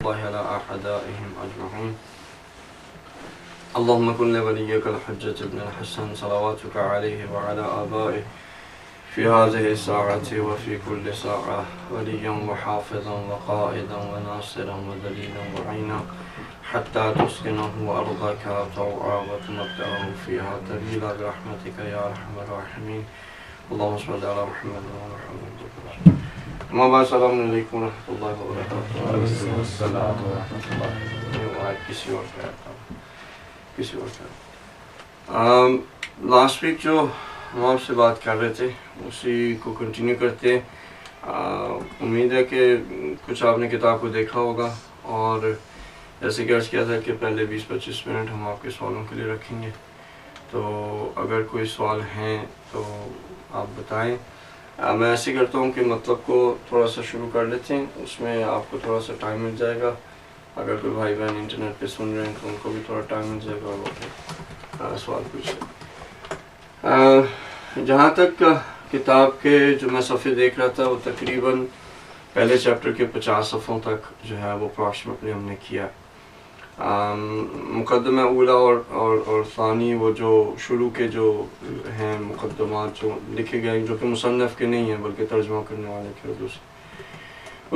الله على أعدائهم أجمعين. اللهم كن لوليك الحجة ابن الحسن صلواتك عليه وعلى آبائه في هذه الساعة وفي كل ساعة وليا وحافظا وقائدا وناصرا ودليلا وعينا حتى تسكنه أرضك طوعا وتمتعه فيها طويلا برحمتك يا أرحم الراحمين. اللهم صل على محمد وعلى محمد. اما بعد، السلام علیکم ورحمۃ اللہ وبرکاتہ. لاسٹ ویک جو ہم آپ سے بات کر رہے تھے اسی کو کنٹینیو کرتے ہیں. امید ہے کہ کچھ آپ نے کتاب کو دیکھا ہوگا، اور جیسے کہ عرض کیا تھا کہ پہلے 20-25 منٹ ہم آپ کے سوالوں کے لیے رکھیں گے. تو اگر کوئی سوال ہیں تو آپ بتائیں. میں ایسے کرتا ہوں کہ مطلب کو تھوڑا سا شروع کر لیتے ہیں، اس میں آپ کو تھوڑا سا ٹائم مل جائے گا. اگر کوئی بھائی بہن انٹرنیٹ پہ سن رہے ہیں تو ان کو بھی تھوڑا ٹائم مل جائے گا اور وہ پھر سوال پوچھ لیں. جہاں تک کتاب کے جو میں صفحے دیکھ رہا تھا وہ تقریباً پہلے چیپٹر کے 50 صفحوں تک جو ہے وہ اپروکسیمیٹلی ہم نے کیا. مقدمہ اولا اور ثانی، وہ جو شروع کے جو ہیں مقدمات جو لکھے گئے جو کہ مصنف کے نہیں ہیں بلکہ ترجمہ کرنے والے کے اردو سے،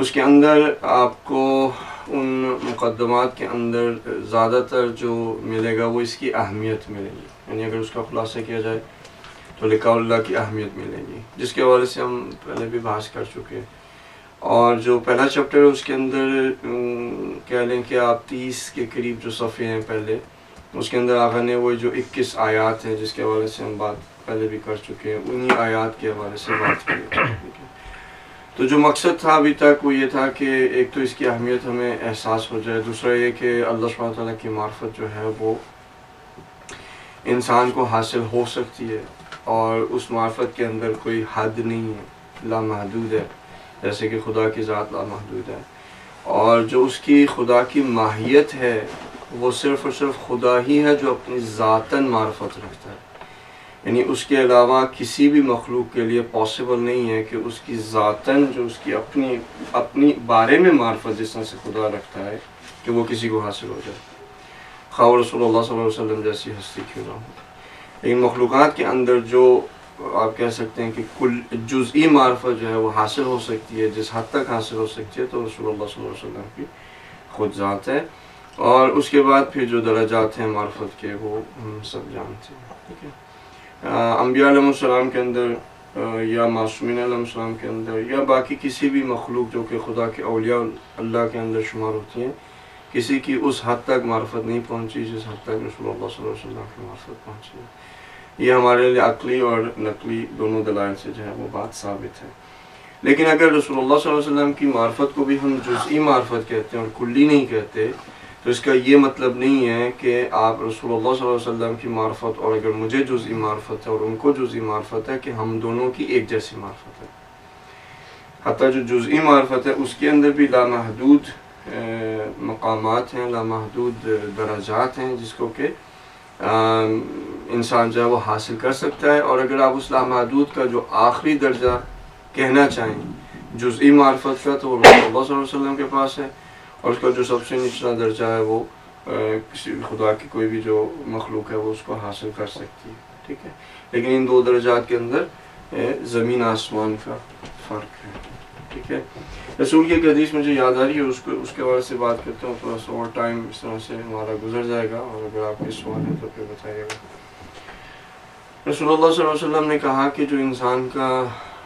اس کے اندر آپ کو ان مقدمات کے اندر زیادہ تر جو ملے گا وہ اس کی اہمیت ملے گی. یعنی اگر اس کا خلاصہ کیا جائے تو لقاء اللہ کی اہمیت ملے گی، جس کے حوالے سے ہم پہلے بھی بحث کر چکے ہیں. اور جو پہلا چیپٹر ہے اس کے اندر کہہ لیں کہ آپ 30 کے قریب جو صفحے ہیں پہلے، اس کے اندر آقا نے وہ جو 21 آیات ہیں جس کے حوالے سے ہم بات پہلے بھی کر چکے ہیں، انہی آیات کے حوالے سے بات کی. تو جو مقصد تھا ابھی تک وہ یہ تھا کہ ایک تو اس کی اہمیت ہمیں احساس ہو جائے، دوسرا یہ کہ اللہ سبحانہ تعالیٰ کی معرفت جو ہے وہ انسان کو حاصل ہو سکتی ہے، اور اس معرفت کے اندر کوئی حد نہیں ہے، لامحدود ہے، جیسے کہ خدا کی ذات لامحدود ہے. اور جو اس کی خدا کی ماہیت ہے وہ صرف اور صرف خدا ہی ہے جو اپنی ذاتاً معرفت رکھتا ہے. یعنی اس کے علاوہ کسی بھی مخلوق کے لیے پاسبل نہیں ہے کہ اس کی ذاتاً جو اس کی اپنی بارے میں معرفت جس طرح سے خدا رکھتا ہے کہ وہ کسی کو حاصل ہو جائے، خواہ رسول اللہ صلی اللہ علیہ وسلم جیسی ہستی کیوں نہ ہو. لیکن مخلوقات کے اندر جو آپ کہہ سکتے ہیں کہ کل جزئی معرفت جو ہے وہ حاصل ہو سکتی ہے، جس حد تک حاصل ہو سکتی ہے تو رسول اللہ صلی اللہ علیہ وسلم کی خود ذات ہے. اور اس کے بعد پھر جو درجات ہیں معرفت کے وہ ہم سب جانتے ہیں. ٹھیک ہے. انبیاء علیہ السلام کے اندر یا معصومین علیہ السلام کے اندر یا باقی کسی بھی مخلوق جو کہ خدا کے اولیاء اللہ کے اندر شمار ہوتی ہیں، کسی کی اس حد تک معرفت نہیں پہنچی جس حد تک رسول اللہ صلی اللہ علیہ وسلم کی معرفت پہنچی ہے. یہ ہمارے لیے عقلی اور نقلی دونوں دلائل سے جو ہے وہ بات ثابت ہے. لیکن اگر رسول اللہ صلی اللہ علیہ وسلم کی معرفت کو بھی ہم جزئی معرفت کہتے ہیں اور کلی نہیں کہتے، تو اس کا یہ مطلب نہیں ہے کہ آپ رسول اللہ صلی اللہ علیہ وسلم کی معرفت اور اگر مجھے جزئی معرفت ہے اور ان کو جزئی معرفت ہے کہ ہم دونوں کی ایک جیسی معرفت ہے. حتیٰ جو جزئی معرفت ہے اس کے اندر بھی لامحدود مقامات ہیں، لامحدود درجات ہیں جس کو کہ انسان جو ہے وہ حاصل کر سکتا ہے. اور اگر آپ اس لامحدود کا جو آخری درجہ کہنا چاہیں جزئی معرفت کا تو وہ رسول اللہ صلی اللہ علیہ وسلم کے پاس ہے، اور اس کا جو سب سے نچلا درجہ ہے وہ کسی خدا کی کوئی بھی جو مخلوق ہے وہ اس کو حاصل کر سکتی ہے. ٹھیک ہے. لیکن ان دو درجات کے اندر زمین آسمان کا فرق ہے. ٹھیک ہے. رسول کی ایک حدیث مجھے یاد آ رہی ہے، اس کے بارے سے بات کرتا ہوں. تھوڑا سا اور ٹائم اس طرح سے ہمارا گزر جائے گا، اور اگر آپ کے سوال ہیں تو پھر بتائیے گا. رسول اللہ صلی اللہ علیہ وسلم نے کہا کہ جو انسان کا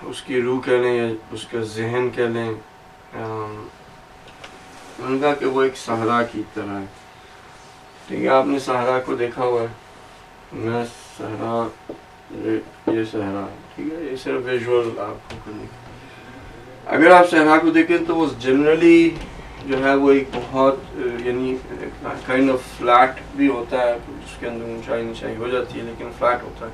اس کی روح کہہ لیں یا اس کا ذہن کہہ لیں، ان کا کہ وہ ایک صحرا کی طرح ہے. ٹھیک ہے. آپ نے صحرا کو دیکھا ہوا ہے. میں صحرا، یہ صحرا ہے. ٹھیک ہے. یہ صرف ویژول آپ کو کرنے. اگر آپ صحرا کو دیکھیں تو وہ جنرلی جو ہے وہ ایک بہت یعنی کائنڈ آف فلیٹ بھی ہوتا ہے، اس کے اندر اونچائی ہو جاتی ہے لیکن فلیٹ ہوتا ہے.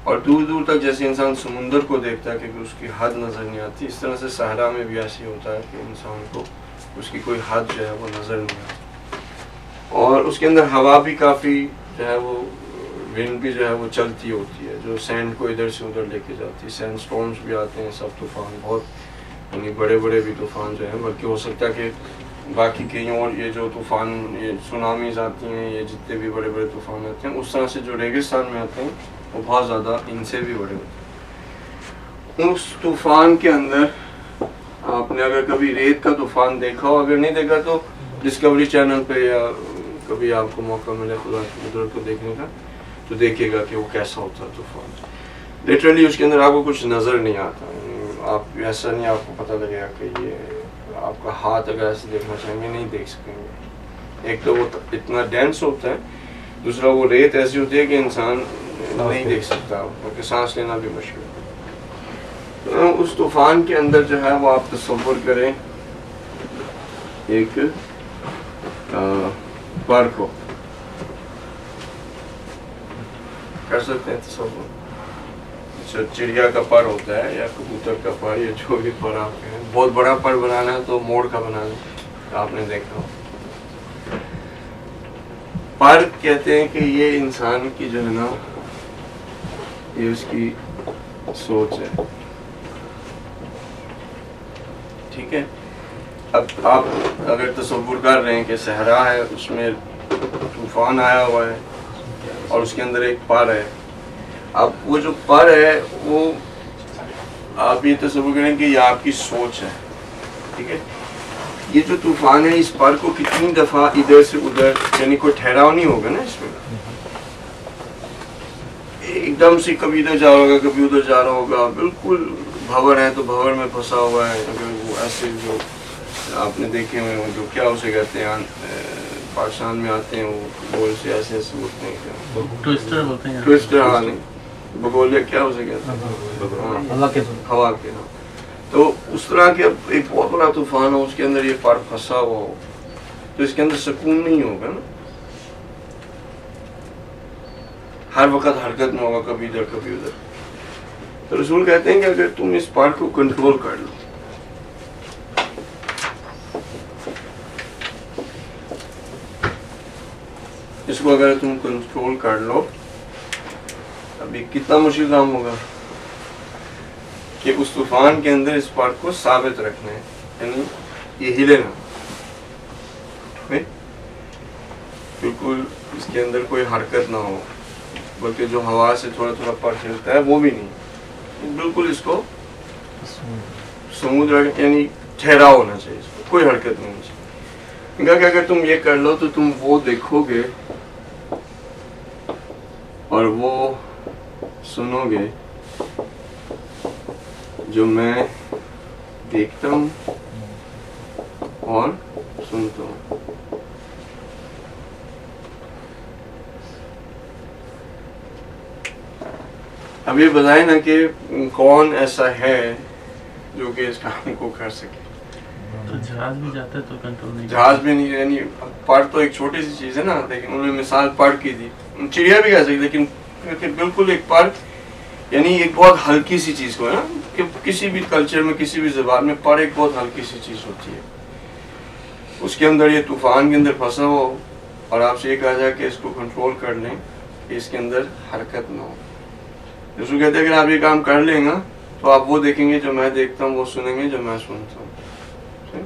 اور دور دور تک جیسے انسان سمندر کو دیکھتا ہے کہ اس کی حد نظر نہیں آتی، اس طرح سے صحرا میں بھی ایسے ہوتا ہے کہ انسان کو اس کی کوئی حد جو ہے وہ نظر نہیں آتی. اور اس کے اندر ہوا بھی کافی جو ہے وہ ونڈ بھی جو ہے وہ چلتی ہوتی ہے جو سینڈ کو ادھر سے ادھر لے کے جاتی ہے. سینڈ سٹورمز بھی آتے ہیں، سب طوفان، بہت یعنی بڑے بڑے بھی طوفان جو ہیں، بلکہ ہو سکتا ہے کہ باقی کہیں اور یہ جو طوفان، یہ سونامیز آتی ہیں، یہ جتنے بھی بڑے بڑے طوفان آتے ہیں، اس طرح سے جو ریگستان میں آتے ہیں وہ بہت زیادہ ان سے بھی بڑے ہوتے ہیں۔ اس طوفان کے اندر آپ نے اگر کبھی ریت کا طوفان دیکھا ہو، اگر نہیں دیکھا تو ڈسکوری چینل پہ یا کبھی آپ کو موقع ملے خدا کی قدرت کو دیکھنے کا تو دیکھیے گا کہ وہ کیسا ہوتا ہے طوفان۔ لٹرلی اس کے اندر آپ کو کچھ نظر نہیں آتا، آپ ایسا نہیں آپ کو پتہ لگے گا کہ یہ آپ کا ہاتھ اگر ایسے دیکھنا چاہیں گے نہیں دیکھ سکیں گے۔ ایک تو وہ اتنا ڈینس ہوتا ہے، دوسرا وہ ریت ایسی ہوتی ہے کہ انسان نہیں دیکھ سکتا، کیونکہ سانس لینا بھی مشکل ہے۔ اس طوفان کے اندر جو ہے وہ آپ تصور کریں ایک پر کو، کر سکتے ہیں تصور؟ چڑیا کا پر ہوتا ہے یا کبوتر کا پر یا جو بھی پر آپ کے ہیں، بہت بڑا پر بنانا ہے تو موڑ کا بنانا، آپ نے دیکھا ہو۔ پر کہتے ہیں کہ یہ انسان کی جو ہے نا یہ اس کی سوچ ہے، ٹھیک ہے۔ اب آپ اگر تصور کر رہے ہیں کہ صحرا ہے، اس میں طوفان آیا ہوا ہے اور اس کے اندر ایک پر ہے، اب وہ جو پر ہے وہ آپ یہ تصور کریں کہ یہ آپ کی سوچ ہے، ٹھیک ہے۔ یہ جو طوفان ہے اس پر کو کتنی دفعہ ادھر سے ادھر، یعنی کوئی ٹھہراؤ نہیں ہوگا نا اس میں، ایک دم سے کبھی ادھر جا رہا ہوگا کبھی ادھر جا رہا ہوگا، بالکل بھور ہے تو بھور میں پھنسا ہوا ہے۔ اگر وہ ایسے جو آپ نے دیکھے ہوئے وہ جو کیا اسے کہتے ہیں پاکستان میں آتے ہیں وہ بول سے ایسے ایسے بولتے ہیں، ٹوئسٹر بولتے ہیں، ٹوئسٹر، ہاں نہیں بگولیا کیا اسے کہتے ہیں، ہوا کے، ہاں۔ تو اس طرح کے اب ایک بہت بڑا طوفان ہو، اس کے اندر یہ پر پھنسا ہوا ہو تو اس کے اندر سکون نہیں ہوگا نا، ہر وقت حرکت میں ہوگا، کبھی ادھر کبھی ادھر۔ تو رسول کہتے ہیں کہ اگر تم اس پر کو کنٹرول کر لو، اس کو اگر تم کنٹرول کر لو، ابھی کتنا مشکل کام ہوگا کہ اس طوفان کے اندر اس پر کو ثابت رکھنا ہے، یعنی یہ ہلے نا، بالکل اس کے اندر کوئی حرکت نہ ہو، بلکہ جو ہوا سے تھوڑا تھوڑا پر ہلتا ہے وہ بھی نہیں، بالکل اس کو سمودر یعنی ٹھہرا ہونا چاہیے، اس کو کوئی حرکت نہیں ہونی چاہیے۔ کہ اگر تم یہ کر لو تو تم وہ دیکھو گے اور وہ سنو گے جو میں دیکھتا ہوں اور سنتا ہوں۔ اب یہ بتائیں نا کہ کون ایسا ہے جو کہ اس کام کو کر سکے؟ تو جہاز بھی جاتا ہے تو کنٹرول نہیں، جہاز بھی نہیں، یعنی پڑ تو ایک چھوٹی سی چیز ہے نا، لیکن انہوں نے مثال پڑ کی تھی، چڑیا بھی کہہ سکتے، لیکن بالکل ایک پڑ یعنی ایک بہت ہلکی سی چیز کو ہے نا، کہ کسی بھی کلچر میں کسی بھی زبان میں پڑ ایک بہت ہلکی سی چیز ہوتی ہے، اس کے اندر یہ طوفان کے اندر پھنسا ہو اور آپ سے یہ کہا جائے کہ اس کو کنٹرول کر لیں کہ اس کے اندر حرکت نہ ہو۔ رسول کہتے ہیں اگر آپ یہ کام کر لیں گا تو آپ وہ دیکھیں گے جو میں دیکھتا ہوں، وہ سنیں گے جو میں سنتا ہوں۔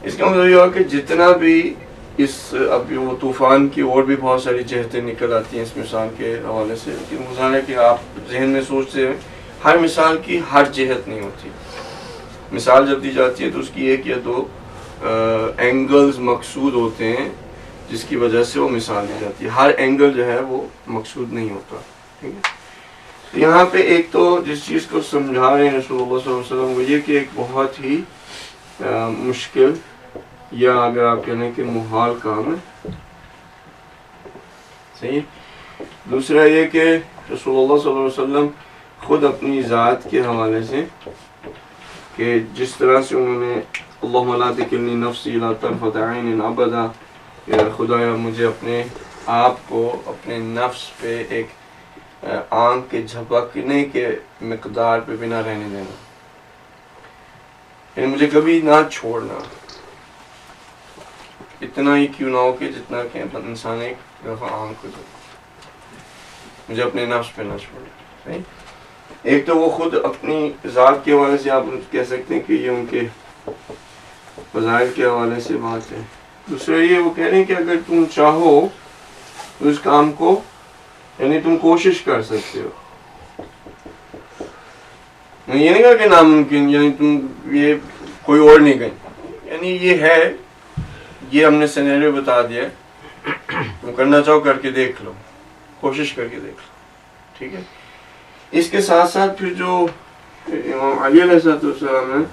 اس کا مطلب یہ ہوا کہ جتنا بھی اس اب وہ طوفان کی اور بھی بہت ساری جہتیں نکل آتی ہیں اس مثال کے حوالے سے، لیکن مثال ہے کہ آپ ذہن میں سوچتے ہیں ہر مثال کی ہر جہت نہیں ہوتی، مثال جب دی جاتی ہے تو اس کی ایک یا دو اینگلز مقصود ہوتے ہیں جس کی وجہ سے وہ مثال دی جاتی ہے، ہر اینگل جو ہے وہ مقصود نہیں ہوتا، ٹھیک ہے۔ یہاں پہ ایک تو جس چیز کو سمجھا رہے ہیں رسول اللہ صلی اللہ علیہ وسلم وہ یہ کہ ایک بہت ہی مشکل یا اگر آپ کہنے کہ محال کام ہے، صحیح۔ دوسرا یہ کہ رسول اللہ صلی اللہ علیہ وسلم خود اپنی ذات کے حوالے سے کہ جس طرح سے انہوں نے اللہم لا تکلنی نفسی الی طرفۃ عین ابدا، یا خدایا مجھے اپنے آپ کو اپنے نفس پہ ایک آنکھ کے جھپکنے کے مقدار پہ بھی نہ رہنے دینا، یعنی مجھے کبھی نہ چھوڑنا، اتنا ہی کیوں نہ ہو کہ جتنا کہ انسان ایک دفعہ آنکھ کو مجھے اپنے نفس پہ نہ چھوڑے۔ ایک تو وہ خود اپنی ذات کے حوالے سے آپ کہہ سکتے ہیں کہ یہ ان کے فضائل کے حوالے سے بات ہے. دوسرا یہ وہ کہہ رہے ہیں کہ اگر تم چاہو تو اس کام کو یعنی تم کوشش کر سکتے ہو. میں یہ نہیں کہا کہ ناممکن یعنی تم یہ کوئی اور نہیں کہیں, یعنی یہ ہے, یہ ہم نے سینیریو بتا دیا, تم کرنا چاہو کر کے دیکھ لو, کوشش کر کے دیکھ لو, ٹھیک ہے. اس کے ساتھ ساتھ پھر جو امام علی علیہ السلام ہیں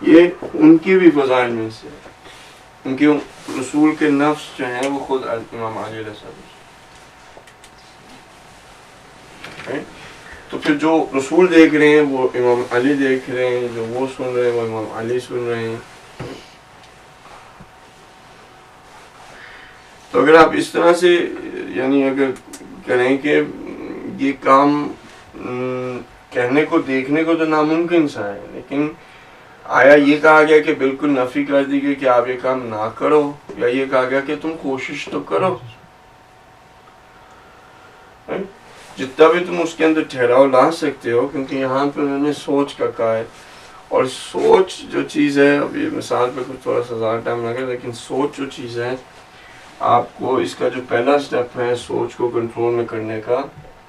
یہ ان کی بھی فضائل میں سے, ان کے رسول کے نفس جو ہیں وہ خود امام علی علیہ السلام. تو پھر جو رسول دیکھ رہے ہیں وہ امام علی دیکھ رہے ہیں, جو وہ سن رہے ہیں وہ امام علی سن رہے ہیں. تو اگر آپ اس طرح سے یعنی اگر کریں کہ یہ کام کہنے کو دیکھنے کو تو ناممکن سا ہے, لیکن آیا یہ کہا گیا کہ بالکل نفی کر دی گئی کہ آپ یہ کام نہ کرو, یا یہ کہا گیا کہ تم کوشش تو کرو. جتنا بھی تم اس کے اندر ٹھہراؤ لا سکتے ہو, کیونکہ یہاں پہ انہوں نے سوچ کا کہا ہے, اور سوچ جو چیز ہے, اب یہ مثال پہ کچھ تھوڑا سا زیادہ ٹائم لگے, لیکن سوچ جو چیز ہے آپ کو اس کا جو پہلا سٹیپ ہے سوچ کو کنٹرول میں کرنے کا,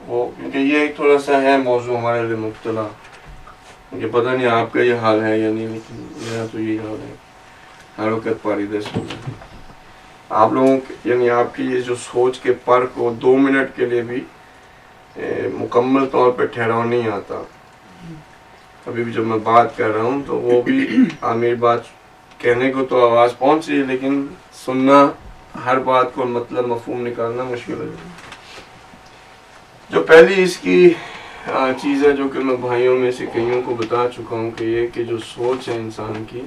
وہ کیونکہ یہ ایک تھوڑا سا ہے موضوع ہمارے لیے مبتلا, کہ پتہ نہیں آپ کا یہ حال ہے یا نہیں, لیکن میرا تو یہی حال ہے ہر وقت پاریدہ سے. آپ لوگوں یعنی آپ کی یہ جو سوچ کے پر کو 2 منٹ کے لیے بھی مکمل طور پہ ٹھہراؤ نہیں آتا. ابھی بھی جب میں بات کر رہا ہوں تو وہ بھی میری بات کہنے کو تو آواز پہنچ رہی ہے, لیکن سننا ہر بات کو مطلب مفہوم نکالنا مشکل ہے. جو پہلی اس کی چیز ہے جو کہ میں بھائیوں میں سے کئیوں کو بتا چکا ہوں کہ یہ کہ جو سوچ ہے انسان کی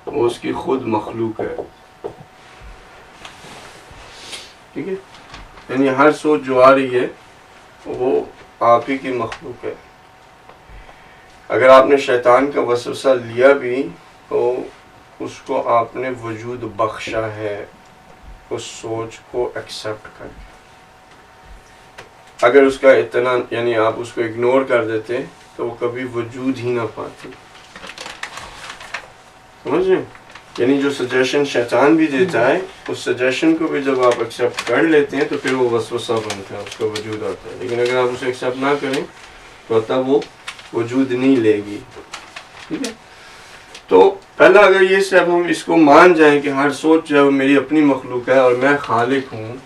وہ اس کی خود مخلوق ہے, ٹھیک ہے. یعنی ہر سوچ جو آ رہی ہے وہ آپ ہی کی مخلوق ہے. اگر آپ نے شیطان کا وسوسہ لیا بھی تو اس کو آپ نے وجود بخشا ہے اس سوچ کو ایکسیپٹ کر کے. اگر اس کا اتنا یعنی آپ اس کو اگنور کر دیتے تو وہ کبھی وجود ہی نہ پاتی. سمجھ رہے ہیں؟ یعنی جو سجیشن شیطان بھی دیتا ہے اس سجیشن کو بھی جب آپ ایکسیپٹ کر لیتے ہیں تو پھر وہ وسوسہ بنتا ہے, اس کا وجود آتا ہے. لیکن اگر آپ اسے ایکسیپٹ نہ کریں تو تب وہ وجود نہیں لے گی, ٹھیک ہے. تو پہلا اگر یہ سٹیپ ہم اس کو مان جائیں کہ ہر سوچ جو ہے وہ میری اپنی مخلوق ہے اور میں خالق ہوں,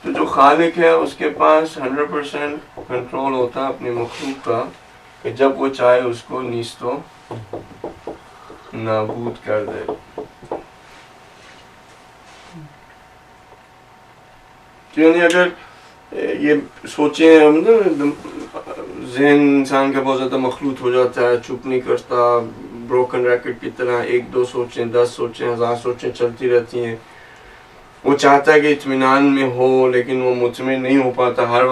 تو جو خالق ہے اس کے پاس 100% کنٹرول ہوتا ہے اپنی مخلوق کا, کہ جب وہ چاہے اس کو نیست و نابود کر دے. یعنی اگر یہ سوچیں ہم نا, ذہن انسان کا بہت زیادہ مخلوط ہو جاتا ہے, چپ نہیں کرتا, بروکن ریکٹ کی طرح 1-2 سوچیں 10 سوچیں 1000 سوچیں چلتی رہتی ہیں. وہ چاہتا ہے کہ اطمینان میں ہو لیکن وہ مطمئن نہیں ہو پاتا, ہر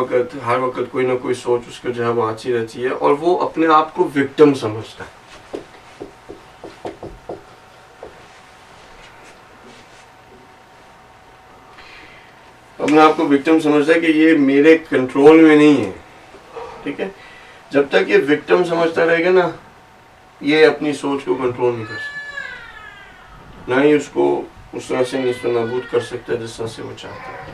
وقت کوئی نہ کوئی سوچ اس کو جو ہے وہ آتی رہتی ہے, اور وہ اپنے آپ کو وکٹم سمجھتا ہے. اپنے آپ کو وکٹم سمجھتا ہے کہ یہ میرے کنٹرول میں نہیں ہے, ٹھیک ہے. جب تک یہ وکٹم سمجھتا رہے گا نا, یہ اپنی سوچ کو کنٹرول نہیں کر سکتا, نہ ہی اس کو اس طرح سے نیست و نابود کر سکتا ہے جس طرح سے وہ چاہتا ہے.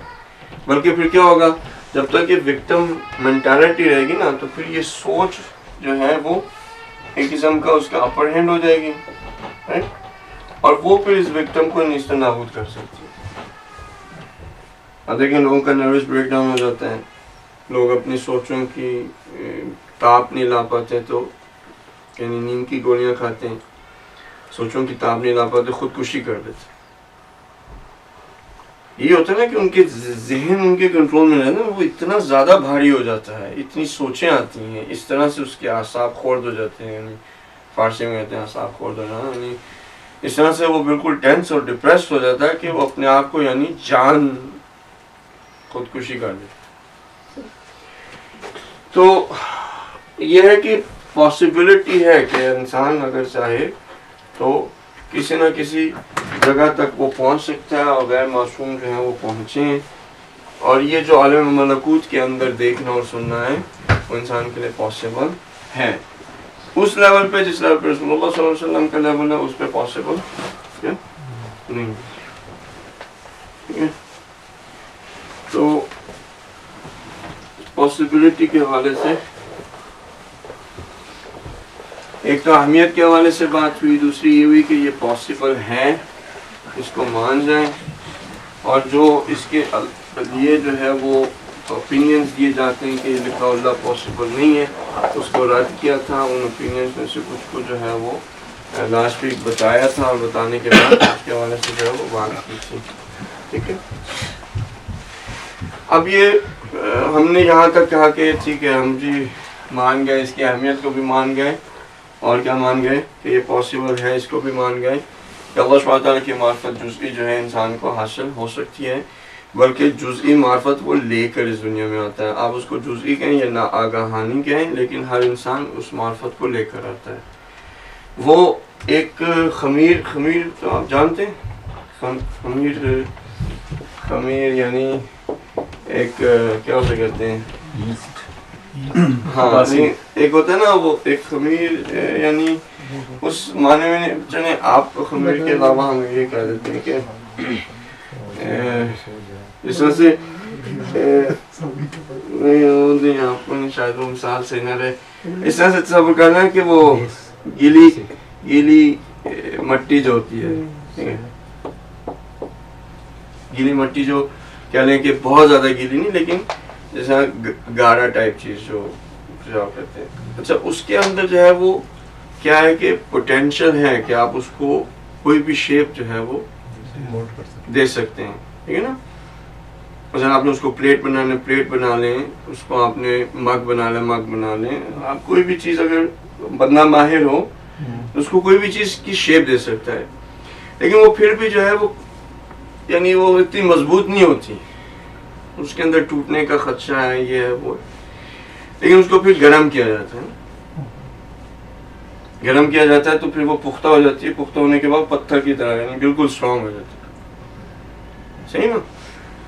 بلکہ پھر کیا ہوگا, جب تک یہ وکٹم مینٹالٹی رہے گی نا تو پھر یہ سوچ جو ہے وہ ایک قسم کا اس کا اپر ہینڈ ہو جائے گی, اور وہ پھر اس وکٹم کو نیست و نابود کر سکتی ہے. اب دیکھیں لوگوں کا نروس بریک ڈاؤن ہو جاتا ہے, لوگ اپنی سوچوں کی تاب نہیں لا پاتے تو یعنی نیند کی گولیاں کھاتے ہیں, سوچوں کی تاب نہیں لا پاتے خودکشی کر دیتے. یہ ہوتا ہے نا کہ ان کے ذہن ان کے کنٹرول میں رہنا, وہ اتنا زیادہ بھاری ہو جاتا ہے, اتنی سوچیں آتی ہیں, اس طرح سے اس کے اعصاب خورد ہو جاتے ہیں, یعنی فارسی میں کہتے ہیں اعصاب خورد ہو جانا, یعنی اس طرح سے وہ بالکل ٹینس اور ڈپریسڈ ہو جاتا ہے کہ وہ اپنے آپ کو یعنی جان خودکشی کر دیتا. تو یہ ہے کہ پاسبلٹی ہے کہ انسان اگر چاہے تو کسی نہ کسی جگہ تک وہ پہنچ سکتا ہے, اور غیر معصوم جو ہیں وہ پہنچیں, اور یہ جو عالم ملکوت کے اندر دیکھنا اور سننا ہے وہ انسان کے لیے پاسبل ہے. اس لیول پہ جس لیول پہ رسول اللہ صلی اللہ علیہ وسلم کا لیول ہے اس پہ پاسبل نہیں. ٹھیک ہے. تو پاسبلٹی کے حوالے سے ایک تو اہمیت کے حوالے سے بات ہوئی, دوسری یہ ہوئی کہ یہ پاسبل ہے, اس کو مان جائیں, اور جو اس کے لیے جو ہے وہ اوپینینز دیے جاتے ہیں کہ لقاء اللہ پاسبل نہیں ہے, اس کو رد کیا تھا. ان اوپینینز میں سے کچھ کو جو ہے وہ لاسٹ ویک بتایا تھا, اور بتانے کے بعد اس کے حوالے سے جو ہے وہ بات کی تھی. ٹھیک ہے. اب یہ ہم نے یہاں تک کہا کہ ٹھیک ہے ہم جی مان گئے, اس کی اہمیت کو بھی مان گئے, اور کیا مان گئے کہ یہ پاسبل ہے, اس کو بھی مان گئے کہ اللہ سبحانہ تعالیٰ کی معرفت جزئی جو ہے انسان کو حاصل ہو سکتی ہے, بلکہ جزئی معرفت وہ لے کر اس دنیا میں آتا ہے. آپ اس کو جزئی کہیں یا ناآگاہانی کہیں, لیکن ہر انسان اس معرفت کو لے کر آتا ہے. وہ ایک خمیر تو آپ جانتے ہیں, خمیر یعنی ایک کیا اسے کہتے ہیں, ہاں ایک ہوتا ہے نا وہ ایک خمیر, یعنی اس معنی میں چلیں آپ خمیر کے علاوہ ہم یہ کہہ دیتے ہیں کہ اس طرح سے آپ کو شاید وہ مثال سے نہ رہے, اس طرح سے تصور کرنا ہے کہ وہ گیلی مٹی جو ہوتی ہے, گیلی مٹی جو کہہ لیں کہ بہت زیادہ گیلی نہیں لیکن جیسا گاڑا ٹائپ چیز جو آپ کہتے ہیں. اچھا اس کے اندر جو ہے وہ کیا ہے کہ پوٹینشیل ہے کہ آپ اس کو کوئی بھی شیپ جو ہے وہ دے سکتے ہیں. ٹھیک ہے نا. مثلا آپ نے اس کو پلیٹ بنا لیں, اس کو آپ نے مگ بنا لیں, آپ کوئی بھی چیز اگر بندہ ماہر ہو تو اس کو کوئی بھی چیز کی شیپ دے سکتا ہے, لیکن وہ پھر بھی جو ہے وہ یعنی وہ اتنی مضبوط نہیں ہوتی, اس کے اندر ٹوٹنے کا خدشہ ہے, یہ ہے وہ, لیکن اس کو پھر گرم کیا جاتا ہے, تو پھر وہ پختہ ہو جاتی ہے, پختہ ہونے کے بعد پتھر کی طرح یعنی بالکل اسٹرانگ ہو جاتی ہے. صحیح نا.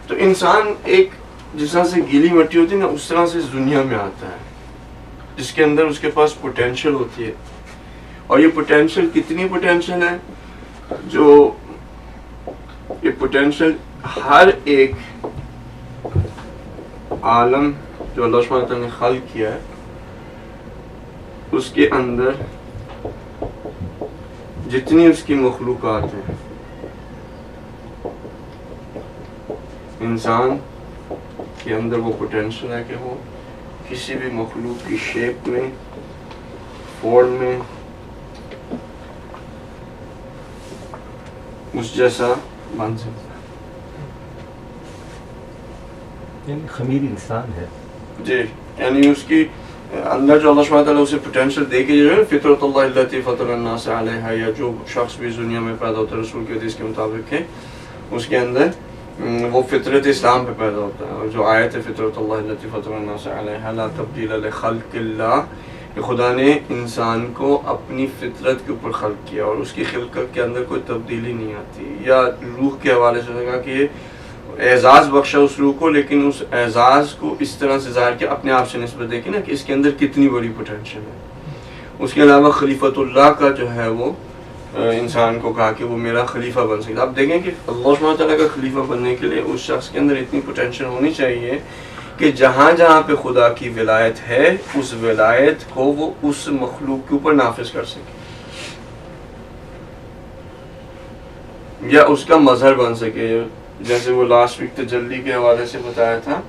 تو انسان ایک جس طرح سے گیلی مٹی ہوتی ہے نا, اس طرح سے اس دنیا میں آتا ہے جس کے اندر اس کے پاس پوٹینشیل ہوتی ہے. اور یہ پوٹینشیل کتنی پوٹینشیل ہے, جو یہ پوٹینشیل ہر ایک عالم جو اللہ سبحانہ تعالیٰ نے خلق کیا ہے اس کے اندر جتنی اس کی مخلوقات ہیں, انسان کے اندر وہ پوٹینشیل ہے کہ وہ کسی بھی مخلوق کی شیپ میں, فارم میں اس جیسا بن سکتا ہے. یعنی خمیر انسان ہے جی, یعنی اس کی اندر جو اللہ سبحانہ تعالیٰ اسے پوٹینشیل دے کے جو ہے فطرت اللہ التی فطر الناس علیہا, یا جو شخص بھی اس دنیا میں پیدا ہوتا ہے رسول کی حدیث کے مطابق ہے اس کے اندر وہ فطرت اسلام پہ پیدا ہوتا ہے. اور جو آیت ہے فطرت اللہ التی فطر الناس علیہا لا تبدیل لخلق اللہ, کہ خدا نے انسان کو اپنی فطرت کے اوپر خلق کیا اور اس کی خلقت کے اندر کوئی تبدیلی نہیں آتی. یا روح کے حوالے سے کہا کہ اعزاز بخشا اس روح کو, لیکن اس اعزاز کو اس طرح سے ظاہر کیا اپنے آپ سے نسبت دے کے نا کہ اس کے اندر کتنی بڑی پوٹینشیل ہے. اس کے علاوہ خلیفۃ اللہ کا جو ہے وہ انسان کو کہا کہ وہ میرا خلیفہ بن سکتا. آپ دیکھیں کہ اللہ سبحانہ تعالیٰ کا خلیفہ بننے کے لیے اس شخص کے اندر اتنی پوٹینشیل ہونی چاہیے کہ جہاں جہاں پہ خدا کی ولایت ہے اس ولایت کو وہ اس مخلوق کے اوپر نافذ کر سکے, یا اس کا مظہر بن سکے, جیسے وہ لاسٹ ویک تجلی کے حوالے سے بتایا تھا.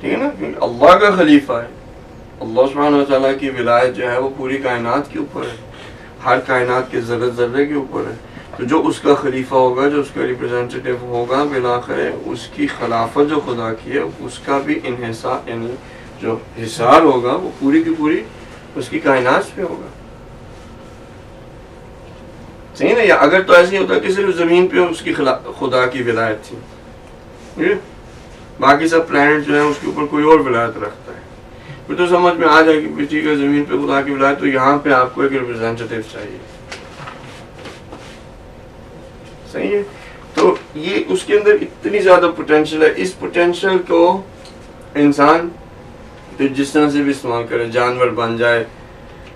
ٹھیک ہے نا. اللہ کا خلیفہ ہے, اللہ سبحانہ تعالیٰ کی ولایت جو ہے وہ پوری کائنات کے اوپر ہے, ہر کائنات کے ذرے ذرے کے اوپر ہے. تو جو اس کا خلیفہ ہوگا, جو اس کا ریپرزینٹیٹیو ہوگا, بالآخر اس کی خلافت جو خدا کی ہے اس کا بھی انحصار یعنی جو حصار ہوگا وہ پوری کی پوری اس کی کائنات پہ ہوگا. صحیح نا. یا اگر تو ایسے ہی ہوتا کہ صرف زمین پہ اس کی خدا کی ولایت تھی, باقی سب پلانٹ جو ہے اس کے اوپر کوئی اور ولایت رکھتا ہے, پھر تو سمجھ میں آ جائے کہ ٹھیک ہے زمین پہ خدا کی ولایت, تو یہاں پہ آپ کو ایک ریپرزینٹیٹیو چاہیے. صحیح ہے. تو یہ اس کے اندر اتنی زیادہ پوٹینشیل ہے. اس پوٹینشیل کو انسان جس طرح سے بھی استعمال کرے, جانور بن جائے,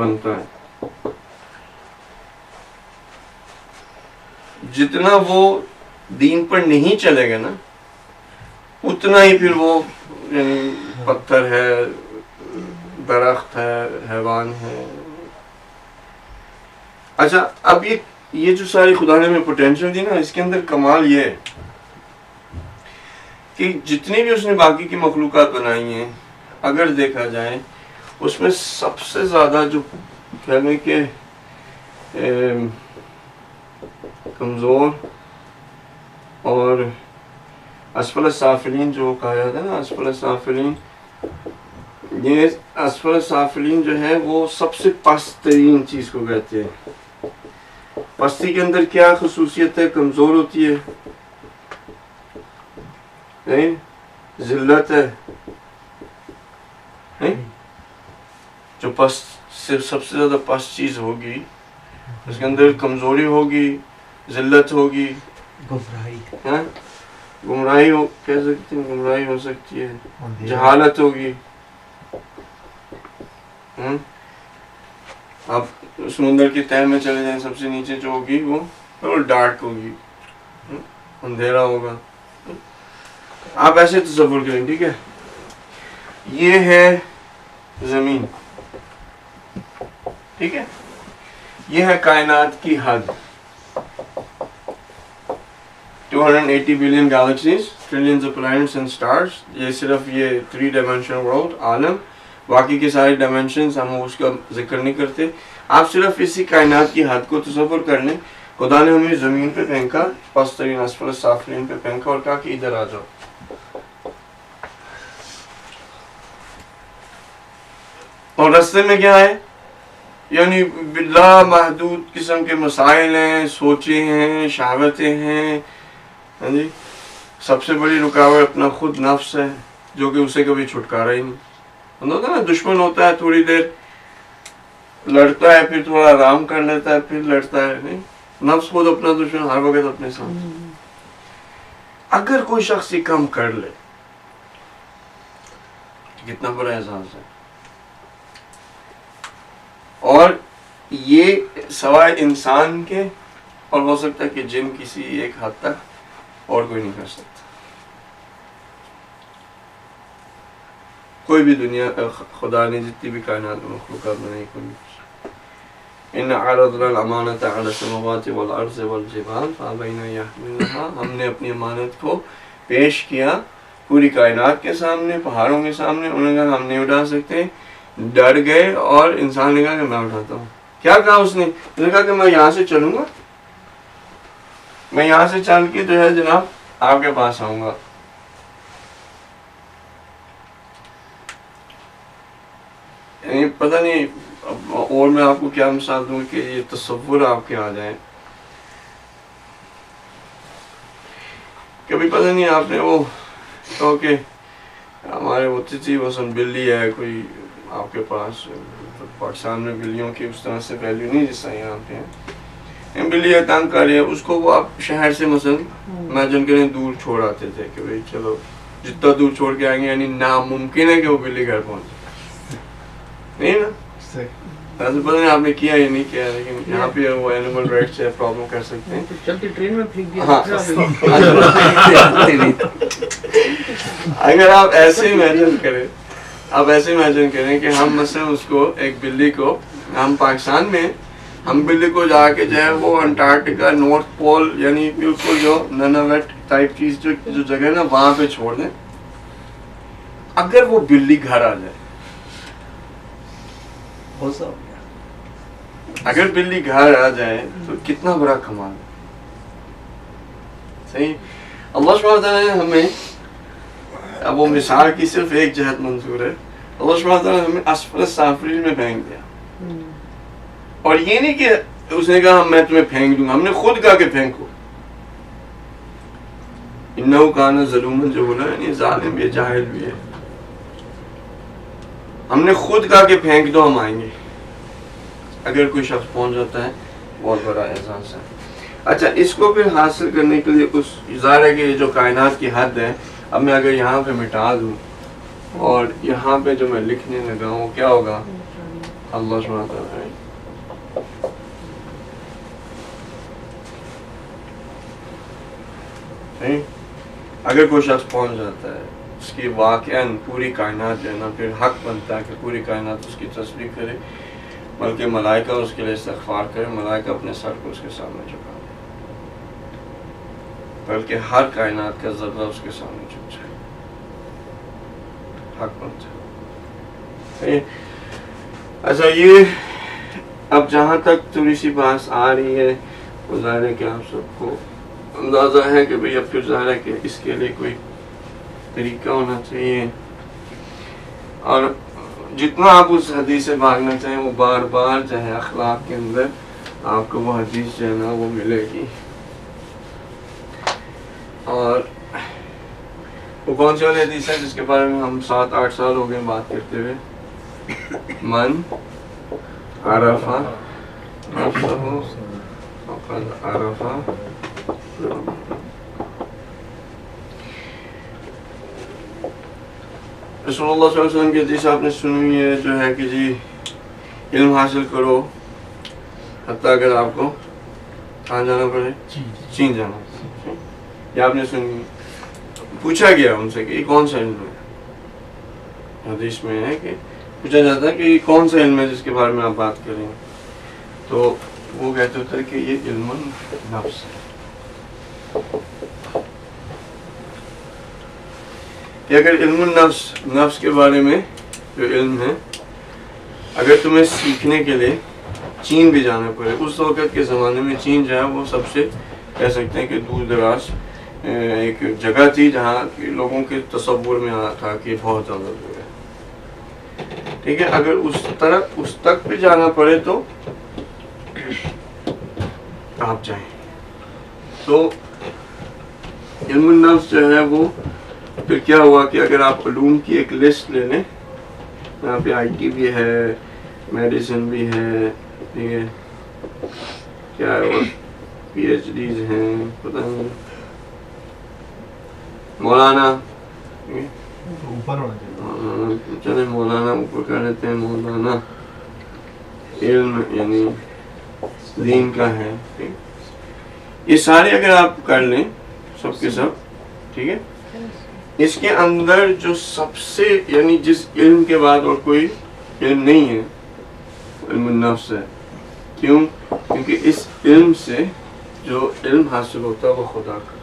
بنتا ہے. جتنا وہ دین پر نہیں چلے گا نا اتنا ہی پھر وہ یعنی پتھر ہے، درخت ہے، حیوان ہے. اچھا اب یہ جو ساری خدا نے ہمیں پوٹینشیل دی نا، اس کے اندر کمال یہ ہے کہ جتنی بھی اس نے باقی کی مخلوقات بنائی ہیں، اگر دیکھا جائے اس میں سب سے زیادہ جو کہہ لیں کہ کمزور اور اسفل السافلین جو کہا جاتا ہے نا، اسفل السافلین، یہ اسفل السافلین جو ہے وہ سب سے پست ترین چیز کو کہتے ہیں. پستی کے اندر کیا خصوصیت ہے؟ کمزور ہوتی ہے، ذلت ہے. جو پست سے سب سے زیادہ پست چیز ہوگی اس کے اندر کمزوری ہوگی، ذلت ہوگی، گمراہی ہو کہہ سکتے ہیں، گمراہی ہو سکتی ہے، جہالت ہوگی. آپ سمندر کی تہہ میں چلے جائیں، سب سے نیچے جو ہوگی وہ ڈارک ہوگی، اندھیرا ہوگا. آپ ایسے تصور کریں، ٹھیک ہے. یہ ہے زمین، ٹھیک ہے، یہ ہے کائنات کی حد. 280 billion galaxies, trillions of plants and stars. یہ صرف یہ 3 ڈائمینشنل ورلڈ عالم، باقی کے سارے ڈائمینشنز ہم اس کا ذکر نہیں کرتے. آپ صرف اسی کائنات کی حد کو تصور کر لیں. خدا نے ہمیں زمین پہ پھینکا، پست ترین اسفل السافلین پہ پھینکا اور کہا کہ ادھر آ جاؤ. اور رستے میں کیا ہے؟ یعنی بلا محدود قسم کے مسائل ہیں، سوچیں ہیں، شہوتیں ہیں. ہاں جی، سب سے بڑی رکاوٹ اپنا خود نفس ہے جو کہ اسے کبھی چھٹکارا ہی نہیں. ہوتا نا، دشمن ہوتا ہے، تھوڑی دیر لڑتا ہے، پھر تھوڑا آرام کر لیتا ہے، پھر لڑتا ہے. نہیں، نفس خود اپنا دشمن ہر وقت اپنے ساتھ. اگر کوئی شخص یہ کام کر لے کتنا بڑا احساس ہے. اور یہ سوائے انسان کے اور ہو سکتا ہے کہ جن کسی ایک حد تک اور کوئی نہیں کر سکتا. کوئی بھی دنیا خدا نے جتنی بھی کائنات میں مخلوقات بنائی کوئی نہیں. ان عرضنا الامانۃ علی السماوات والارض والجبال فابین ان یحملنها. ہم نے اپنی امانت کو پیش کیا پوری کائنات کے سامنے، پہاڑوں کے سامنے. انہوں نے کہا ہم نہیں اٹھا سکتے، ڈر گئے. اور انسان نے کہا کہ میں اٹھاتا ہوں. کیا کہا اس نے کہا کہ میں یہاں سے چلوں گا، میں یہاں سے چل کے جو ہے جناب آپ کے پاس آؤں گا. یعنی پتہ نہیں اور میں آپ کو کیا مثال دوں کہ یہ تصور آپ کے آ جائیں. کبھی پتہ نہیں آپ نے وہ کہو کہ ہمارے ہوتی تھی مثلاً بلی ہے کوئی آپ کے پاس. پاکستان میں بلیوں کی اس طرح سے ویلیو نہیں جس طرح یہاں پہ ہے. بلی تنگ کر رہی ہے، اس کو وہ آپ شہر سے مثلاً امیجن کریں دور چھوڑ آتے تھے کہ بھائی چلو جتنا دور چھوڑ کے آئیں گے، یعنی ناممکن ہے کہ وہ بلی گھر پہنچے. نہیں نا، ایسے پتہ نہیں آپ نے کیا یا نہیں کیا، لیکن یہاں پہ وہ اینیمل رائٹ سے پرابلم کر سکتے ہیں. چلتی ٹرین میں پھینک دیا. اگر آپ ایسے امیجن کریں، آپ ایسے امیجن کریں کہ ہم مثلا اس کو ایک بلی کو، ہم پاکستان میں ہم بلی کو جا کے جو ہے وہ انٹارکٹیکا نارتھ پول یعنی بالکل جو نناویٹ ٹائپ چیز جو جگہ ہے نا وہاں پہ چھوڑ دیں. اگر وہ بلی گھر آ جائے، اگر بلی گھر آ جائے تو کتنا بڑا کمال ہے. صحیح. اللہ سبحانہ وتعالیٰ نے ہمیں، اب وہ مثال کی صرف ایک جہت منظور ہے، اللہ سبحانہ وتعالیٰ نے ہمیں اسفل السافلین میں پھینک دیا. اور یہ نہیں کہ اس نے کہا میں تمہیں پھینک دوں گا، ہم نے خود کہا کہ پھینکو. انہو کان ظلوما جہولا، یعنی ظالم بھی ہے، جاہل بھی ہے. ہم نے خود کہا کہ پھینک دو، ہم آئیں گے. اگر کوئی شخص پہنچ جاتا ہے بہت بڑا احساس ہے. اچھا، اس کو پھر حاصل کرنے کے لیے اس ظاہر ہے کہ یہ جو کائنات کی حد ہے، اب میں اگر یہاں پہ مٹا دوں اور یہاں پہ جو میں لکھنے لگا ہوں کیا ہوگا؟ اللہ سبحانہ تعالیٰ. اگر کوئی شخص پہنچ جاتا ہے اس کی واقعاً پوری کائنات جو ہے نا پھر حق بنتا ہے کہ پوری کائنات اس کی تسبیح کرے، بلکہ ملائکہ اس کے لیے استغفار کرے، ملائکہ اپنے سر کو اس کے سامنے جھکا دے، بلکہ ہر کائنات کا ذرہ اس کے سامنے جھک جائے، حق بنتا ہے. اچھا، یہ اب جہاں تک تھوڑی سی بات آ رہی ہے وہ ظاہر ہے کہ آپ سب کو اندازہ ہے کہ بھئی اب پھر ظاہر ہے کہ اس کے لیے کوئی طریقہ ہونا چاہیے، اور جتنا آپ اس حدیث سے بھاگنا چاہیں وہ بار بار جو ہے اخلاق کے اندر آپ کو وہ حدیث جو ہے نا وہ ملے گی. اور وہ کون سی والی حدیث ہے جس کے بارے میں ہم 7-8 سال ہو گئے بات کرتے ہوئے؟ من عرف نفسہ فقد عرف ربہ. رسول اللہ صلی اللہ علیہ وسلم کی حدیث آپ نے سنی ہے جو ہے کہ جی علم حاصل کرو حتیٰ اگر آپ کو کہاں جانا پڑے، چین جانا پڑے. یہ آپ نے سنی. پوچھا گیا ان سے کہ یہ کون سا علم ہے؟ حدیث میں ہے کہ پوچھا جاتا ہے کہ یہ کون سا علم ہے جس کے بارے میں آپ بات کریں، تو وہ کہتے تھے کہ یہ علم النفس ہے. کہ اگر علم النفس، نفس کے بارے میں جو علم ہے، اگر تمہیں سیکھنے کے لیے چین بھی جانا پڑے، اس وقت کے زمانے میں چین جو ہے وہ سب سے کہہ سکتے ہیں کہ دور دراز ایک جگہ تھی جہاں لوگوں کے تصور میں آتا تھا کہ بہت زیادہ دور ہے. ٹھیک ہے، اگر اس تک بھی جانا پڑے تو آپ جائیں. تو علم النفس جو ہے وہ پھر کیا ہوا کہ اگر آپ علوم کی ایک لسٹ لے لیں، یہاں پہ آئی ٹی بھی ہے، میڈیسن بھی ہے، ٹھیک ہے، کیا ہے اور پی ایچ ڈیز ہیں، پتہ نہیں، مولانا اوپر ہونا چاہیے، چلے مولانا اوپر کر لیتے ہیں، مولانا علم یعنی دین کا ہے. یہ سارے اگر آپ کر لیں سب کے سب، ٹھیک ہے، اس کے اندر جو سب سے یعنی جس علم کے بعد اور کوئی علم نہیں ہے، علم النفس ہے. کیوں؟ کیونکہ اس علم سے جو علم حاصل ہوتا ہے وہ خدا کا،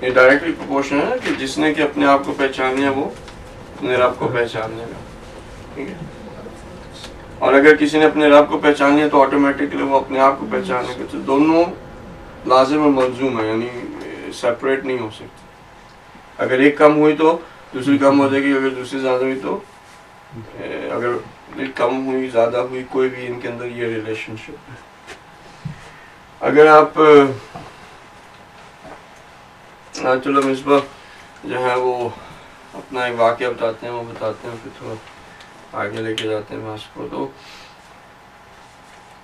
یہ ڈائریکٹلی پروپورشن ہے کہ جس نے کہ اپنے آپ کو پہچان لیا وہ اپنے رب کو پہچان لے گا. ٹھیک ہے، اور اگر کسی نے اپنے رب کو پہچان لیا تو آٹومیٹکلی وہ اپنے آپ کو پہچان لے گا. تو دونوں لازم اور ملزوم ہے، یعنی سیپریٹ نہیں ہو سکتی. اگر ایک کم ہوئی تو دوسری کم ہو جائے گی، اگر دوسری زیادہ ہوئی تو اگر ایک کم ہوئی زیادہ ہوئی، کوئی بھی ان کے اندر یہ ریلیشن شپ ہے. اگر آپ چلو مصباح جو ہے وہ اپنا ایک واقعہ بتاتے ہیں، وہ بتاتے ہیں پھر تھوڑا آگے لے کے جاتے ہیں بات کو. تو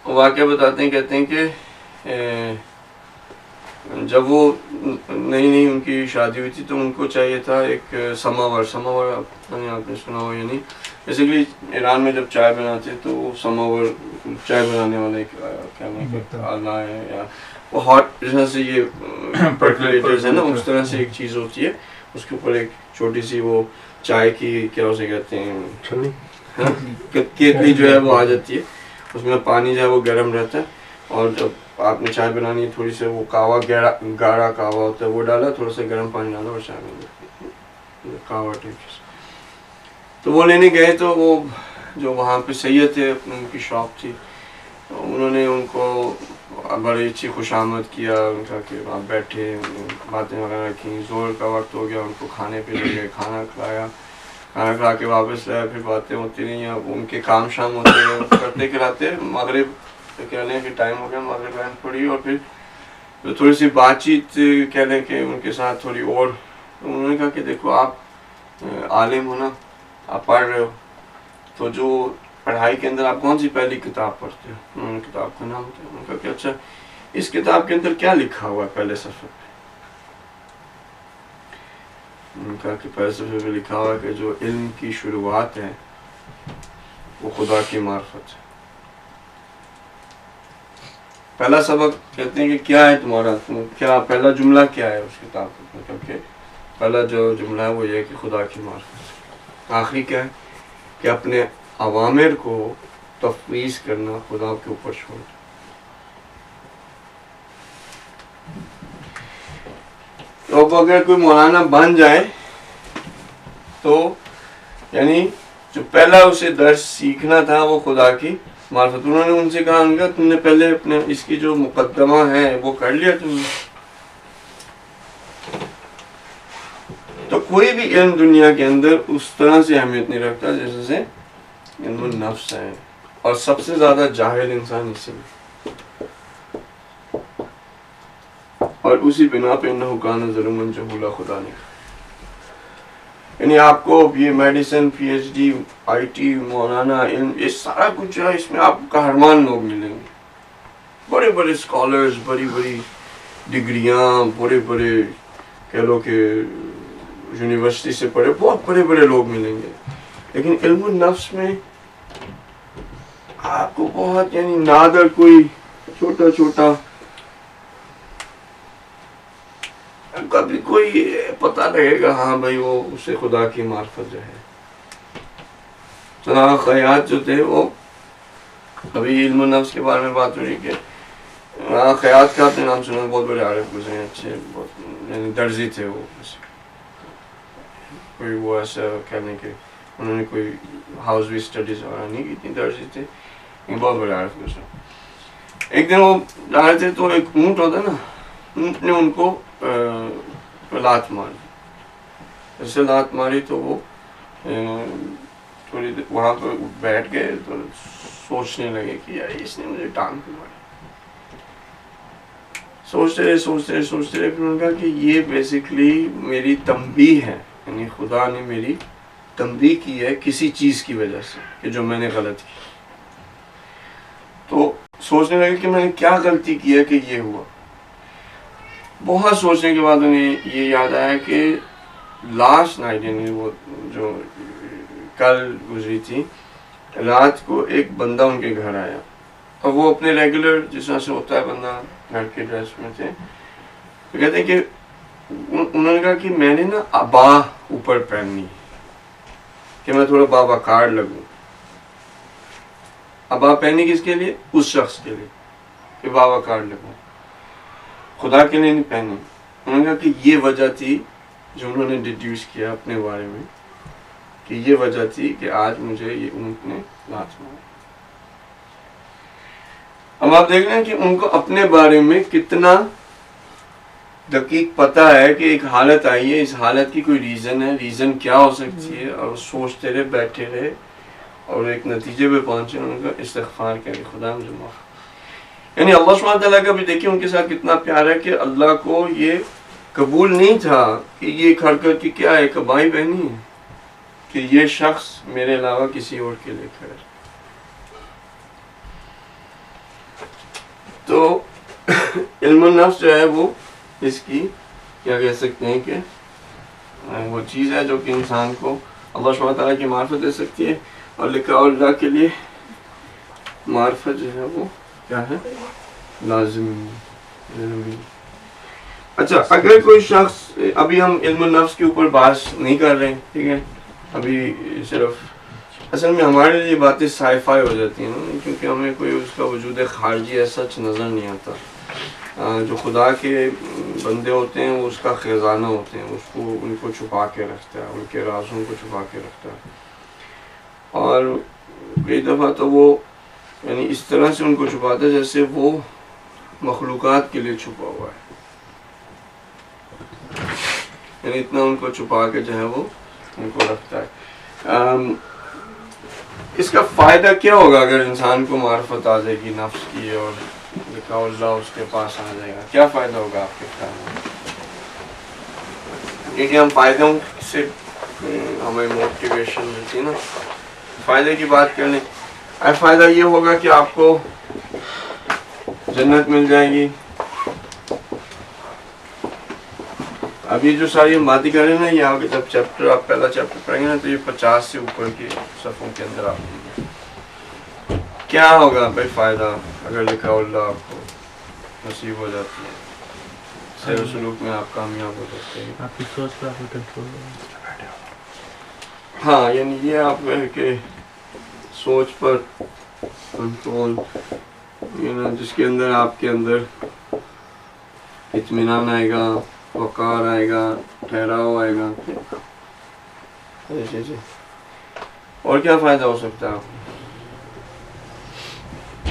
واقعہ بتاتے ہیں، کہتے ہیں کہ جب وہ نئی ان کی شادی ہوئی تھی تو ان کو چاہیے تھا ایک سماور آپ نے سنا ہو، یعنی بیسیکلی ایران میں جب چائے بناتے تو وہ سماور چائے بنانے والا ایک آلہ ہے، یا وہ ہاٹ جیسا سے یہ پرکولیٹرز ہے نا، اس طرح سے ایک چیز ہوتی ہے، اس کے اوپر ایک چھوٹی سی وہ چائے کی کیا اسے کہتے ہیں کیتلی جو ہے وہ آ جاتی ہے، اس میں پانی جو ہے وہ گرم رہتا ہے، اور جب آپ نے چائے بنانی ہے تھوڑی سے وہ کہوا گاڑھا کہوا ہوتا ہے وہ ڈالا، تھوڑا سا گرم پانی ڈالا اور چائے بن کہوا ٹائپ. تو وہ لینے گئے تو وہ جو وہاں پہ سید تھے، ان کی شاپ تھی، انہوں نے ان کو بڑی اچھی خوش آمد کیا، ان کا کہ آپ بیٹھے، باتیں وغیرہ کی. زور کا وقت ہو گیا، ان کو کھانے پہ لے گئے، کھانا کھلایا، کھانا کھلا کے واپس لائے. پھر باتیں ہوتی نہیں، اب ان کے کام شام ہوتے ہیں، کرتے کراتے مغرب کہہ لیں کہ ٹائم ہو گیا، مغرب ٹائم پڑی، اور پھر تھوڑی سی بات چیت کہہ لیں کہ ان کے ساتھ تھوڑی اور. انہوں نے کہا کہ دیکھو آپ عالم ہو نا، آپ پڑھ رہے ہو، تو جو پڑھائی کے اندر آپ کون سی پہلی کتاب پڑھتے ہو؟ انہوں نے کتاب کا نام بتایا. انہوں نے کہا کہ اچھا اس کتاب کے اندر کیا لکھا ہوا ہے پہلے صفحے پہ؟ انہوں نے کہا کہ پہلے صفحے پہ لکھا ہوا ہے کہ جو علم کی شروعات ہے وہ خدا کی معرفت ہے. پہلا سبق کہتے ہیں کہ کیا ہے تمہارا، کیا پہلا جملہ کیا ہے اس کتاب میں، کیونکہ پہلا جو جملہ ہے وہ یہ ہے کہ خدا کی معرفت. آخری کیا ہے کہ اپنے اوامر کو تفویض کرنا، خدا کے اوپر چھوڑ. تو اب اگر کوئی مولانا بن جائے تو یعنی جو پہلا اسے درس سیکھنا تھا وہ خدا کی معرفت. انہوں نے ان سے کہا ان کا تم نے پہلے اپنے اس کی جو مقدمہ ہے وہ کر لیا تم نے. تو کوئی بھی علم دنیا کے اندر اس طرح سے اہمیت نہیں رکھتا جیسے سے علم النفس ہے، اور سب سے زیادہ جاہل انسان اسی میں. اور اسی بنا پہ انہو کان ظلوما جہولا خدا نے کہا. یعنی آپ کو یہ medicine, P H D, I T, مولانا علم، یہ سارا کچھ ہے، اس میں آپ کو قہرمان لوگ ملیں گے، بڑے بڑے اسکالرز، بڑی بڑی ڈگریاں، بڑے بڑے کہہ لو کہ یونیورسٹی سے پڑھے بہت بڑے بڑے لوگ ملیں گے. لیکن علم النفس میں آپ کو بہت یعنی نادر کوئی چھوٹا چھوٹا کبھی کوئی پتہ لگے گا ہاں بھائی وہ اسے خدا کی معرفت جو ہے. چنانچہ خیات جو تھے وہ ابھی علم النفس کے بارے میں بات ہو رہی کہ خیات کا آپ نے نام سنا، بہت بڑے عارف گزرے ہیں، اچھے بہت یعنی درزی تھے وہ. کوئی وہ ایسا کہنے کہ انہوں نے کوئی ہاؤس بھی اسٹڈیز وغیرہ نہیں کی تھی، درزی تھے، بہت بڑے عارف گزرے. ایک دن وہ جا رہے تھے تو ایک اونٹ ہوتا ہے نا، اونٹ نے ان کو لات ماری. جیسے لات ماری تو وہ تھوڑی دیر وہاں پہ بیٹھ گئے تو سوچنے لگے کہ یار اس نے مجھے ٹانگ کیوں ماری. سوچتے رہے پھر انہوں نے کہا کہ یہ بیسیکلی میری تنبیہ ہے، یعنی خدا نے میری تنبیہ کی ہے کسی چیز کی وجہ سے کہ جو میں نے غلط کی. تو سوچنے لگے کہ میں نے کیا غلطی کی ہے کہ یہ ہوا. بہت سوچنے کے بعد انہیں یہ یاد آیا کہ لاسٹ نائٹ یعنی وہ جو کل گزری تھی رات کو ایک بندہ ان کے گھر آیا، اور وہ اپنے ریگولر جس طرح سے ہوتا ہے بندہ گھر کے ڈریس میں تھے. تو کہتے ہیں کہ انہوں نے کہا کہ میں نے نا ابا اوپر پہننی کہ میں تھوڑا باوقار لگوں. ابا پہنی کس کے لیے؟ اس شخص کے لیے کہ باوقار لگوں، خدا کے لیے نہیں پہنی. انہوں نے کہا کہ یہ وجہ تھی جو انہوں نے ڈیڈیوس کیا اپنے بارے میں کہ یہ وجہ تھی کہ آج مجھے یہ اونٹ نے لات ماری. اب آپ دیکھ رہے ہیں کہ ان کو اپنے بارے میں کتنا دقیق پتہ ہے کہ ایک حالت آئی ہے، اس حالت کی کوئی ریزن ہے، ریزن کیا ہو سکتی ہے، اور سوچتے رہے، بیٹھے رہے اور ایک نتیجے پہ پہنچے. انہوں نے استغفار کیا کہ خدا مجھے معاف. یعنی اللہ سبحانہ تعالیٰ کا بھی دیکھیں ان کے ساتھ کتنا پیار ہے کہ اللہ کو یہ قبول نہیں تھا کہ یہ کھڑ کر کے کیا ہے، ایک بھائی بہنی ہے کہ یہ شخص میرے علاوہ کسی اور کے لیے کھڑا. تو علم النفس جو ہے وہ اس کی کیا کہہ سکتے ہیں کہ وہ چیز ہے جو کہ انسان کو اللہ سبحانہ تعالیٰ کی معرفت دے سکتی ہے. اور لکھا اور اللہ کے لیے معرفت جو ہے وہ کیا ہے، لازمی ضروری. اچھا اگر کوئی شخص، ابھی ہم علم النفس کے اوپر بحث نہیں کر رہے ہیں، ٹھیک ہے، ابھی صرف اصل میں ہمارے لیے باتیں سائفائی ہو جاتی ہیں نا، کیونکہ ہمیں کوئی اس کا وجود خارجی ایسا نظر نہیں آتا. جو خدا کے بندے ہوتے ہیں وہ اس کا خزانہ ہوتے ہیں، اس کو ان کو چھپا کے رکھتا ہے، ان کے رازوں کو چھپا کے رکھتا ہے. اور کئی دفعہ تو وہ یعنی اس طرح سے ان کو چھپاتا ہے جیسے وہ مخلوقات کے لیے چھپا ہوا ہے، یعنی اتنا ان کو چھپا کے جو ہے وہ ان کو رکھتا ہے. اس کا فائدہ کیا ہوگا اگر انسان کو معرفت آ جائے گی نفس کی اور لکھا اللہ اس کے پاس آ جائے گا؟ کیا فائدہ ہوگا آپ کے خیال میں؟ کیونکہ ہم فائدوں سے ہمیں موٹیویشن ملتی ہے نا، فائدے کی بات کر لیں. فائدہ یہ ہوگا کہ آپ کو جنت مل جائے گی. ابھی جو ساری ہم باتیں کر رہے ہیں نا، یہ آگے جب چیپٹر آپ پہلا چیپٹر پڑھیں گے نا تو یہ 50 سے اوپر کی صفحوں کے اندر آپ کیا ہوگا بھائی فائدہ اگر لکھا اللہ آپ کو نصیب ہو جاتی ہے، سیر و سلوک میں آپ کامیاب ہو جاتے ہیں. آپ کی سوچ پر آپ کو کنٹرول ہوگا. ہاں یعنی یہ آپ کہ سوچ پر کنٹرول، جس کے اندر آپ کے اندر اطمینان آئے گا، وقار آئے گا، ٹھہراؤ آئے گا. اور کیا فائدہ ہو سکتا ہے آپ کو؟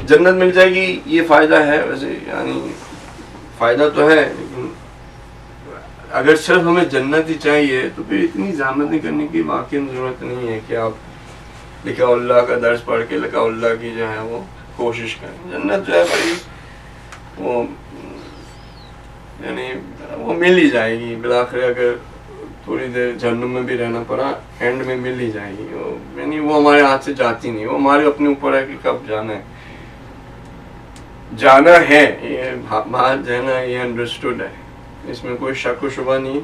جنت مل جائے گی یہ فائدہ ہے ویسے، یعنی فائدہ تو ہے، لیکن اگر صرف ہمیں جنت ہی چاہیے تو پھر اتنی زحمت نہیں کرنے کی واقعی ضرورت نہیں ہے کہ آپ لکھا اللہ کا درس پڑھ کے لکھا اللہ کی جو ہے وہ کوشش کریں. جنت جو ہے بھائی وہ یعنی وہ مل ہی جائے گی بالآخر، اگر تھوڑی دیر جہنم میں بھی رہنا پڑا اینڈ میں مل ہی جائے گی. یعنی وہ ہمارے ہاتھ سے جاتی نہیں، وہ ہمارے اپنے اوپر ہے کہ کب جانا ہے. جانا ہے یہ بات جو ہے نا یہ انڈرسٹوڈ ہے، اس میں کوئی شک و شبہ نہیں.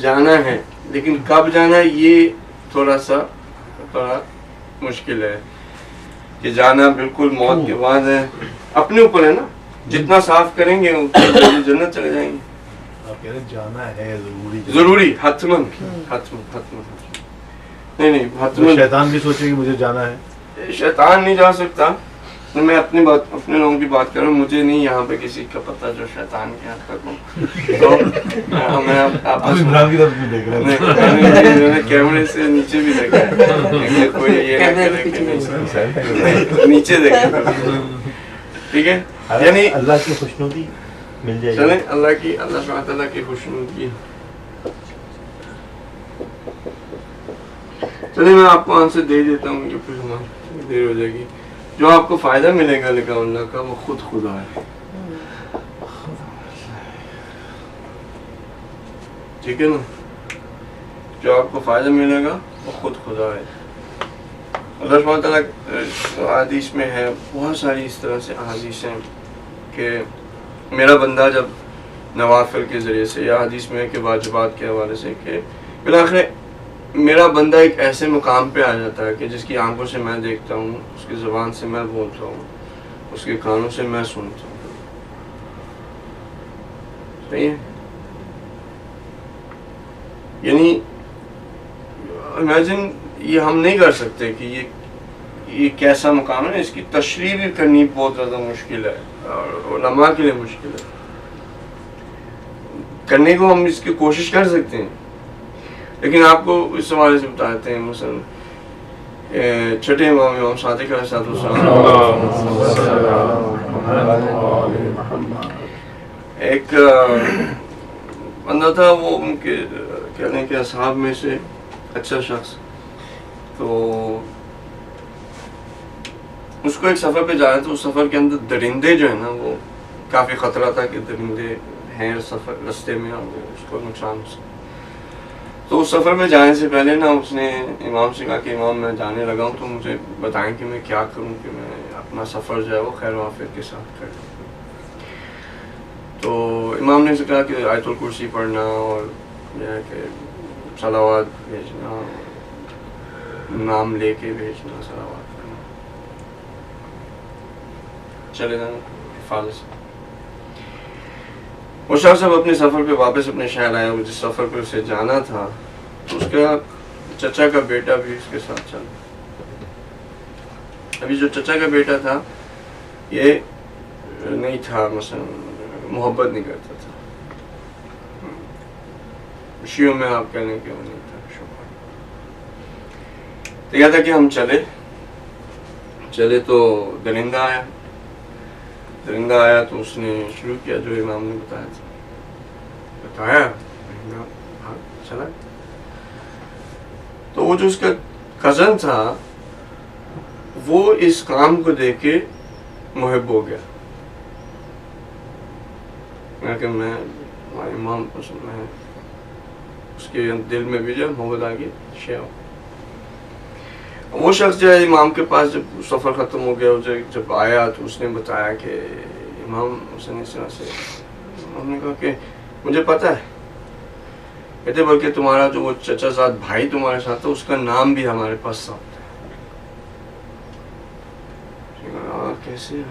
جانا ہے لیکن کب جانا ہے یہ تھوڑا مشکل ہے کہ جانا بالکل موت کے بعد ہے. اپنے اوپر ہے نا، جتنا صاف کریں گے اتنی جنت چلے جائیں گے. آپ کہہ رہے ہیں جانا ہے ضروری حتمن نہیں حتمن. شیطان بھی سوچے کہ مجھے جانا ہے. شیطان نہیں جا سکتا. میں اپنے لوگوں کی بات کر رہا ہوں، مجھے نہیں یہاں پہ کسی کا پتہ جو شیطان کے حد تک ہو. تو میں آپس میں کیمرے سے نیچے بھی دیکھا ہے، کوئی یہ نہ کرے کہ نیچے دیکھا. ٹھیک ہے، یعنی اللہ کی خوشنودی مل جائے گی. چلیں اللہ سبحانہ تعالیٰ کی خوشنودی. چلیں میں آپ کو آنسر دے دیتا ہوں کہ پھر ہماری دیر ہو جائے گی. جو آپ کو فائدہ ملے گا لکھا اللہ کا وہ خود خدا ہے. ٹھیک ہے نا، جو آپ کو فائدہ ملے گا وہ خود خدا ہے. اللہ سبحانہ تعالیٰ حدیث میں ہے، بہت ساری اس طرح سے احادیث ہیں کہ میرا بندہ جب نوافل کے ذریعے سے، یا حدیث میں ہے کہ واجبات کے حوالے سے، کہ بالآخر میرا بندہ ایک ایسے مقام پہ آ جاتا ہے کہ جس کی آنکھوں سے میں دیکھتا ہوں، اس کی زبان سے میں بولتا ہوں، اس کے کانوں سے میں سنتا ہوں. صحیح ہے؟ یعنی امیجن یہ ہم نہیں کر سکتے کہ یہ کیسا مقام ہے. اس کی تشریح بھی کرنی بہت زیادہ مشکل ہے اور علماء کے لیے مشکل ہے. کرنے کو ہم اس کی کوشش کر سکتے ہیں، لیکن آپ کو اس حوالے سے بتاتے ہیں. مثلا چھٹے امام صادق علیہ السلام، ایک بندہ تھا، وہ ان کے کہتے ہیں کہ اصحاب میں سے اچھا شخص. تو اس کو ایک سفر پہ جانا تھا. اس سفر کے اندر درندے جو ہے نا، وہ کافی خطرہ تھا کہ درندے ہیں سفر رستے میں اور اس کو نقصان ہو سکتا. تو اس سفر میں جانے سے پہلے نا اس نے امام سے کہا کہ امام میں جانے لگا ہوں تو مجھے بتائیں کہ میں کیا کروں کہ میں اپنا سفر جو ہے وہ خیر و عافیت کے ساتھ کروں. تو امام نے اسے کہا کہ آیت الکرسی پڑھنا اور یہ ہے کہ صلوات بھیجنا، نام لے کے بھیجنا، صلوات کرنا، چلے جانا حفاظت سے. وہ شخص اب اپنے سفر پہ واپس اپنے شہر آیا. جس سفر پہ اسے جانا تھا تو اس کا چچا کا بیٹا بھی اس کے ساتھ چلا. ابھی جو چچا کا بیٹا تھا یہ نہیں تھا، مثلا محبت نہیں کرتا تھا. شیعوں میں آپ کہہ لیں کہ وہ نہیں تھا شوہر. تو یہ تھا کہ ہم چلے تو درندہ آیا تو اس نے شروع کیا جو امام نے بتایا چلا. تو وہ جو اس کا کزن تھا وہ اس کام کو دیکھ کے محب ہو گیا. میں امام میں اس کے دل میں بھی جو محبت آ گئی شیعہ. وہ شخص جو ہے امام کے پاس جب سفر ختم ہو گیا جب آیا تو اس نے بتایا کہ امام حسین اس طرح سے. انہوں نے کہا کہ مجھے پتہ ہے، کہتے بلکہ تمہارا جو وہ چچا زاد بھائی تمہارے ساتھ تھا اس کا نام بھی ہمارے پاس ساتھ ہے. کیسے؟ میں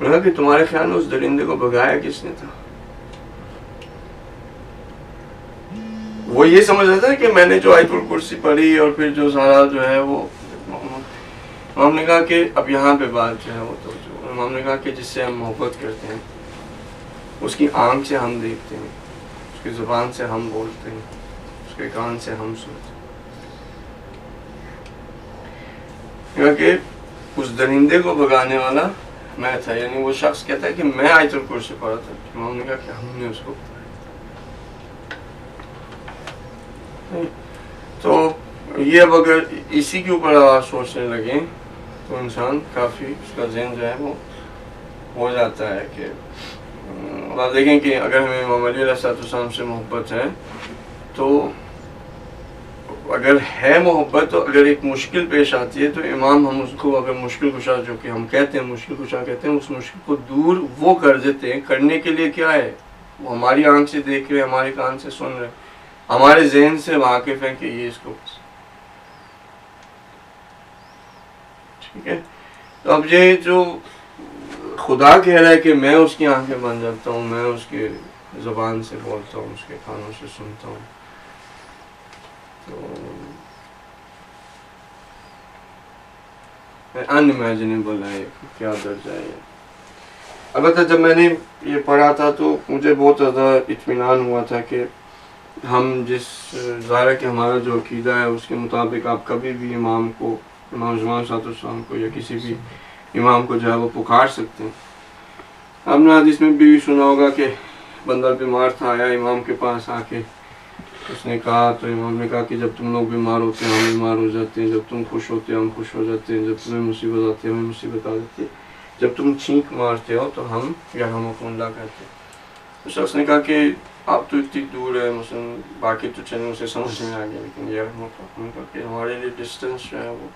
نے کہا کہ تمہارے خیال میں اس درندے کو بھگایا کس نے تھا؟ وہ یہ سمجھ رہا تھا کہ میں نے جو آیت الکرسی پڑھی اور پھر جو سارا جو ہے وہ، امام نے کہا کہ اب یہاں پہ بات جو ہے وہ تو امام نے کہا کہ جس سے ہم محبت کرتے ہیں اس کی آنکھ سے ہم دیکھتے ہیں، اس کی زبان سے ہم بولتے ہیں، اس کے کان سے ہم سنتے ہیں، کہ اس درندے کو بھگانے والا میں تھا. یعنی وہ شخص کہتا ہے کہ میں آیت الکرسی پڑھا تھا. امام نے کہا کہ ہم نے اس کو پڑھا. تو یہ اب اگر اسی کے اوپر آپ سوچنے لگیں تو انسان کافی اس کا ذہن جو ہے وہ ہو جاتا ہے کہ آپ دیکھیں کہ اگر ہمیں امام علی علیہ السلام سے محبت ہے تو اگر ہے محبت تو اگر ایک مشکل پیش آتی ہے تو امام ہم اس کو اگر مشکل کشا جو کہ ہم کہتے ہیں مشکل کشا کہتے ہیں، اس مشکل کو دور وہ کر دیتے ہیں. کرنے کے لیے کیا ہے؟ وہ ہماری آنکھ سے دیکھ رہے، ہمارے کان سے سن رہے، ہمارے ذہن سے واقف ہے کہ یہ اس کو ٹھیک ہے. تو اب یہ جو خدا کہہ رہا ہے کہ میں اس کی آنکھیں بن جاتا ہوں، میں اس کی زبان سے بولتا ہوں، اس کے کانوں سے سنتا ہوں، تو انِمیجنیبل ہے کیا درجہ ہے. البتہ جب میں نے یہ پڑھا تھا تو مجھے بہت زیادہ اطمینان ہوا تھا کہ ہم جس ظاہر کہ ہمارا جو عقیدہ ہے اس کے مطابق آپ کبھی بھی امام کو، امام زمان صلی اللہ علیہ وسلم کو یا کسی بھی امام کو جو ہے وہ پکار سکتے ہیں. آپ نے حدیث میں بھی سنا ہوگا کہ بندہ بیمار تھا، آیا امام کے پاس آ کے اس نے کہا، تو امام نے کہا کہ جب تم لوگ بیمار ہوتے ہیں ہم بیمار ہو جاتے ہیں، جب تم خوش ہوتے ہیں ہم خوش ہو جاتے ہیں، جب تمہیں مصیبت آتی ہے ہمیں مصیبت آ جاتی ہے، جب تم چھینک مارتے ہو تو ہم یرحمکم اللہ کہتے ہیں. اس شخص نے کہا کہ آپ تو اتنی دور ہے، مثلا باقی تو چینل سے سمجھ میں آ گیا، لیکن یرحمکم کہ ہمارے لیے ڈسٹینس جو ہے وہ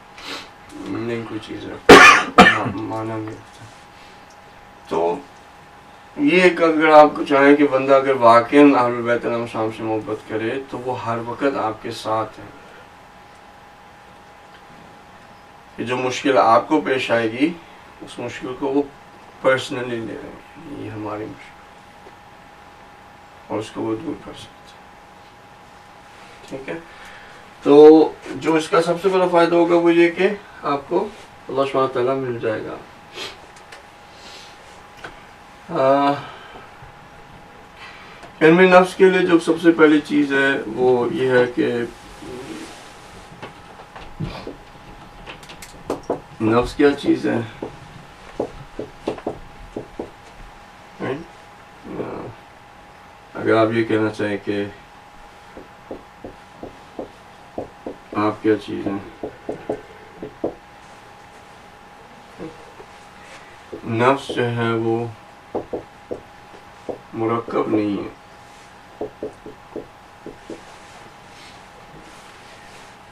نہیں کوئی چیز رکھتا، معنی نہیں رکھتا. تو یہ ایک اگر آپ چاہیں کہ بندہ اگر واقعاً اہل بیت علیہ السلام سے محبت کرے تو وہ ہر وقت آپ کے ساتھ ہے. کہ جو مشکل آپ کو پیش آئے گی اس مشکل کو وہ پرسنلی لے رہے ہیں، یہ ہماری مشکل اور اس کو وہ دور کر سکتے ہیں. ٹھیک ہے. تو جو اس کا سب سے بڑا فائدہ ہوگا وہ یہ کہ آپ کو اللہ سبحانہ تعالیٰ مل جائے گا. علم نفس کے لیے جو سب سے پہلی چیز ہے وہ یہ ہے کہ نفس کیا چیز ہے. اگر آپ یہ کہنا چاہیں کہ آپ کیا چیز ہیں، نفس جو ہے وہ مرکب نہیں ہے.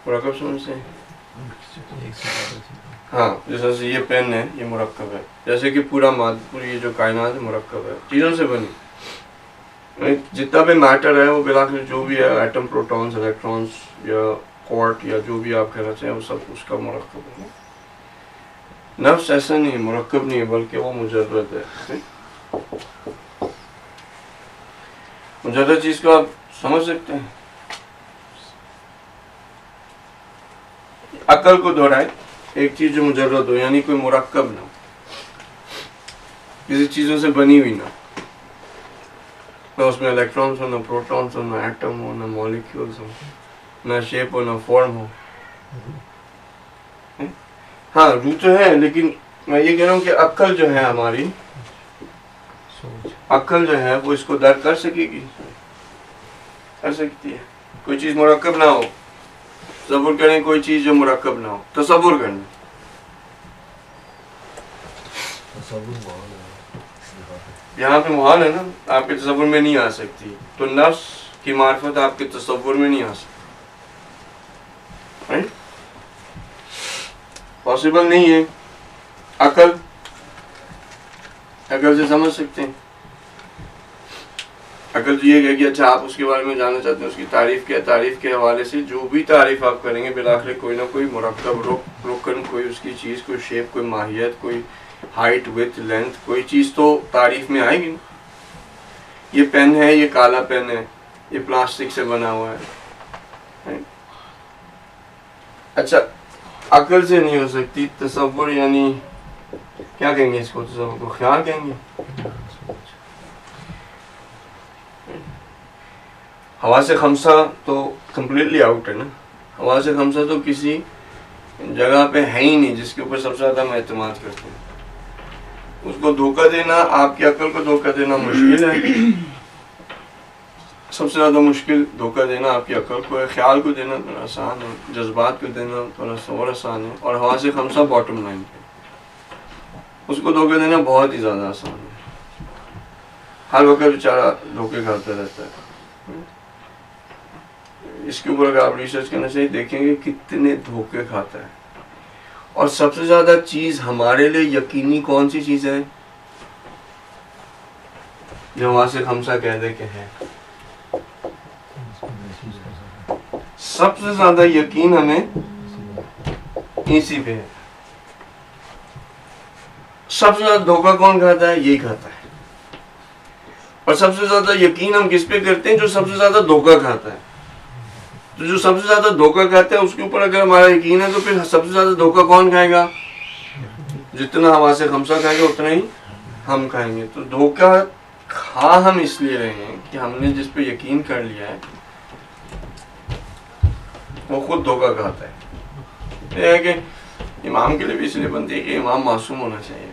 مرکب سمجھتے ہیں؟ ہاں، جیسے یہ پین ہے یہ مرکب ہے، جیسے کہ پوری یہ جو کائنات ہے مرکب ہے، چیزوں سے بنی. جتنا بھی میٹر ہے وہ بالآخر جو بھی ہے ایٹم، پروٹونز، الیکٹرونز یا کوارٹ یا جو بھی آپ کہنا چاہیں وہ سب اس کا مرکب ہے. نفس ایسا نہیں، مرکب نہیں ہے، بلکہ وہ مجرد ہے. مجرد چیز کو آپ سمجھ سکتے ہیں. عقل کو دہرائے، ایک چیز جو مجرد ہو یعنی کوئی مرکب نہ ہو، کسی چیزوں سے بنی ہوئی نہ، نہ اس میں الیکٹرونز ہو، نہ پروٹونز ہو، نہ ایٹم ہو، نہ مالیکیولز ہو، نہ شیپ ہو، نہ فارم ہو. ہاں روح تو ہے، لیکن میں یہ کہہ رہا ہوں کہ عقل جو ہے ہماری، عقل جو ہے وہ اس کو درک کر سکے گی، کر سکتی ہے. کوئی چیز مرکب نہ ہو، تصور کریں کوئی چیز جو مرکب نہ ہو، تصور کرنا. یہاں پہ محال ہے نا، آپ کے تصور میں نہیں آ سکتی. تو نفس کی معرفت آپ کے تصور میں نہیں آ سکتی، پاسبل نہیں ہے. عقل سے سمجھ سکتے ہیں. عقل تو یہ ہے کہ اچھا آپ اس کے بارے میں جاننا چاہتے ہیں، اس کی تعریف کیا، تعریف کے حوالے سے جو بھی تعریف آپ کریں گے بالآخر کوئی نہ کوئی مرکب رکن، کوئی اس کی چیز، کوئی شیپ، کوئی ماہیت، کوئی ہائٹ وتھ لینتھ کوئی چیز تو تعریف میں آئے گی نا. یہ پین ہے, یہ کالا پین ہے, یہ پلاسٹک سے بنا ہوا ہے. اچھا عقل سے نہیں ہو سکتی, تصور یعنی کیا کہیں گے اس کو, تصور کو خیال کہیں گے. حواس خمسہ تو کمپلیٹلی آؤٹ ہے نا. حواس خمسہ تو کسی جگہ پہ ہے ہی نہیں جس کے اوپر سب سے زیادہ ہم اعتماد کرتے ہیں. اس کو دھوکہ دینا, آپ کی عقل کو دھوکہ دینا مشکل ہے. سب سے زیادہ مشکل دھوکہ دینا آپ کی عقل کو ہے. خیال کو دینا تھوڑا آسان ہے, جذبات کو دینا تھوڑا سا اور آسان ہے, اور حواس خمسہ باٹم لائن پہ اس کو دھوکہ دینا بہت ہی زیادہ آسان ہے. ہر وقت بیچارہ دھوکے کھاتا رہتا ہے. اس کے اوپر اگر آپ ریسرچ کرنا چاہیے دیکھیں گے کتنے دھوکے کھاتا ہے. اور سب سے زیادہ چیز ہمارے لیے یقینی کون سی چیز ہے جو حواس خمسہ کہہ دے کہ ہے. سب سے زیادہ یقین ہمیں اسی پہ ہے. سب سے زیادہ دھوکہ کون کھاتا ہے, یہی کھاتا ہے. اور سب سے زیادہ یقین ہم کس پہ کرتے ہیں, جو سب سے زیادہ دھوکہ کھاتا ہے. تو جو سب سے زیادہ دھوکہ کھاتا ہے اس کے اوپر اگر ہمارا یقین ہے تو پھر سب سے زیادہ دھوکہ کون کھائے گا, جتنا حواس خمسہ کھائے گا اتنا ہی ہم کھائیں گے. تو دھوکہ کھا ہم اس لیے رہے ہیں کہ ہم نے جس پہ یقین کر لیا ہے وہ خود دھوکہ کھاتا ہے. یہ ہے کہ امام کے لیے بھی اس لیے بنتی ہے کہ امام معصوم ہونا چاہیے.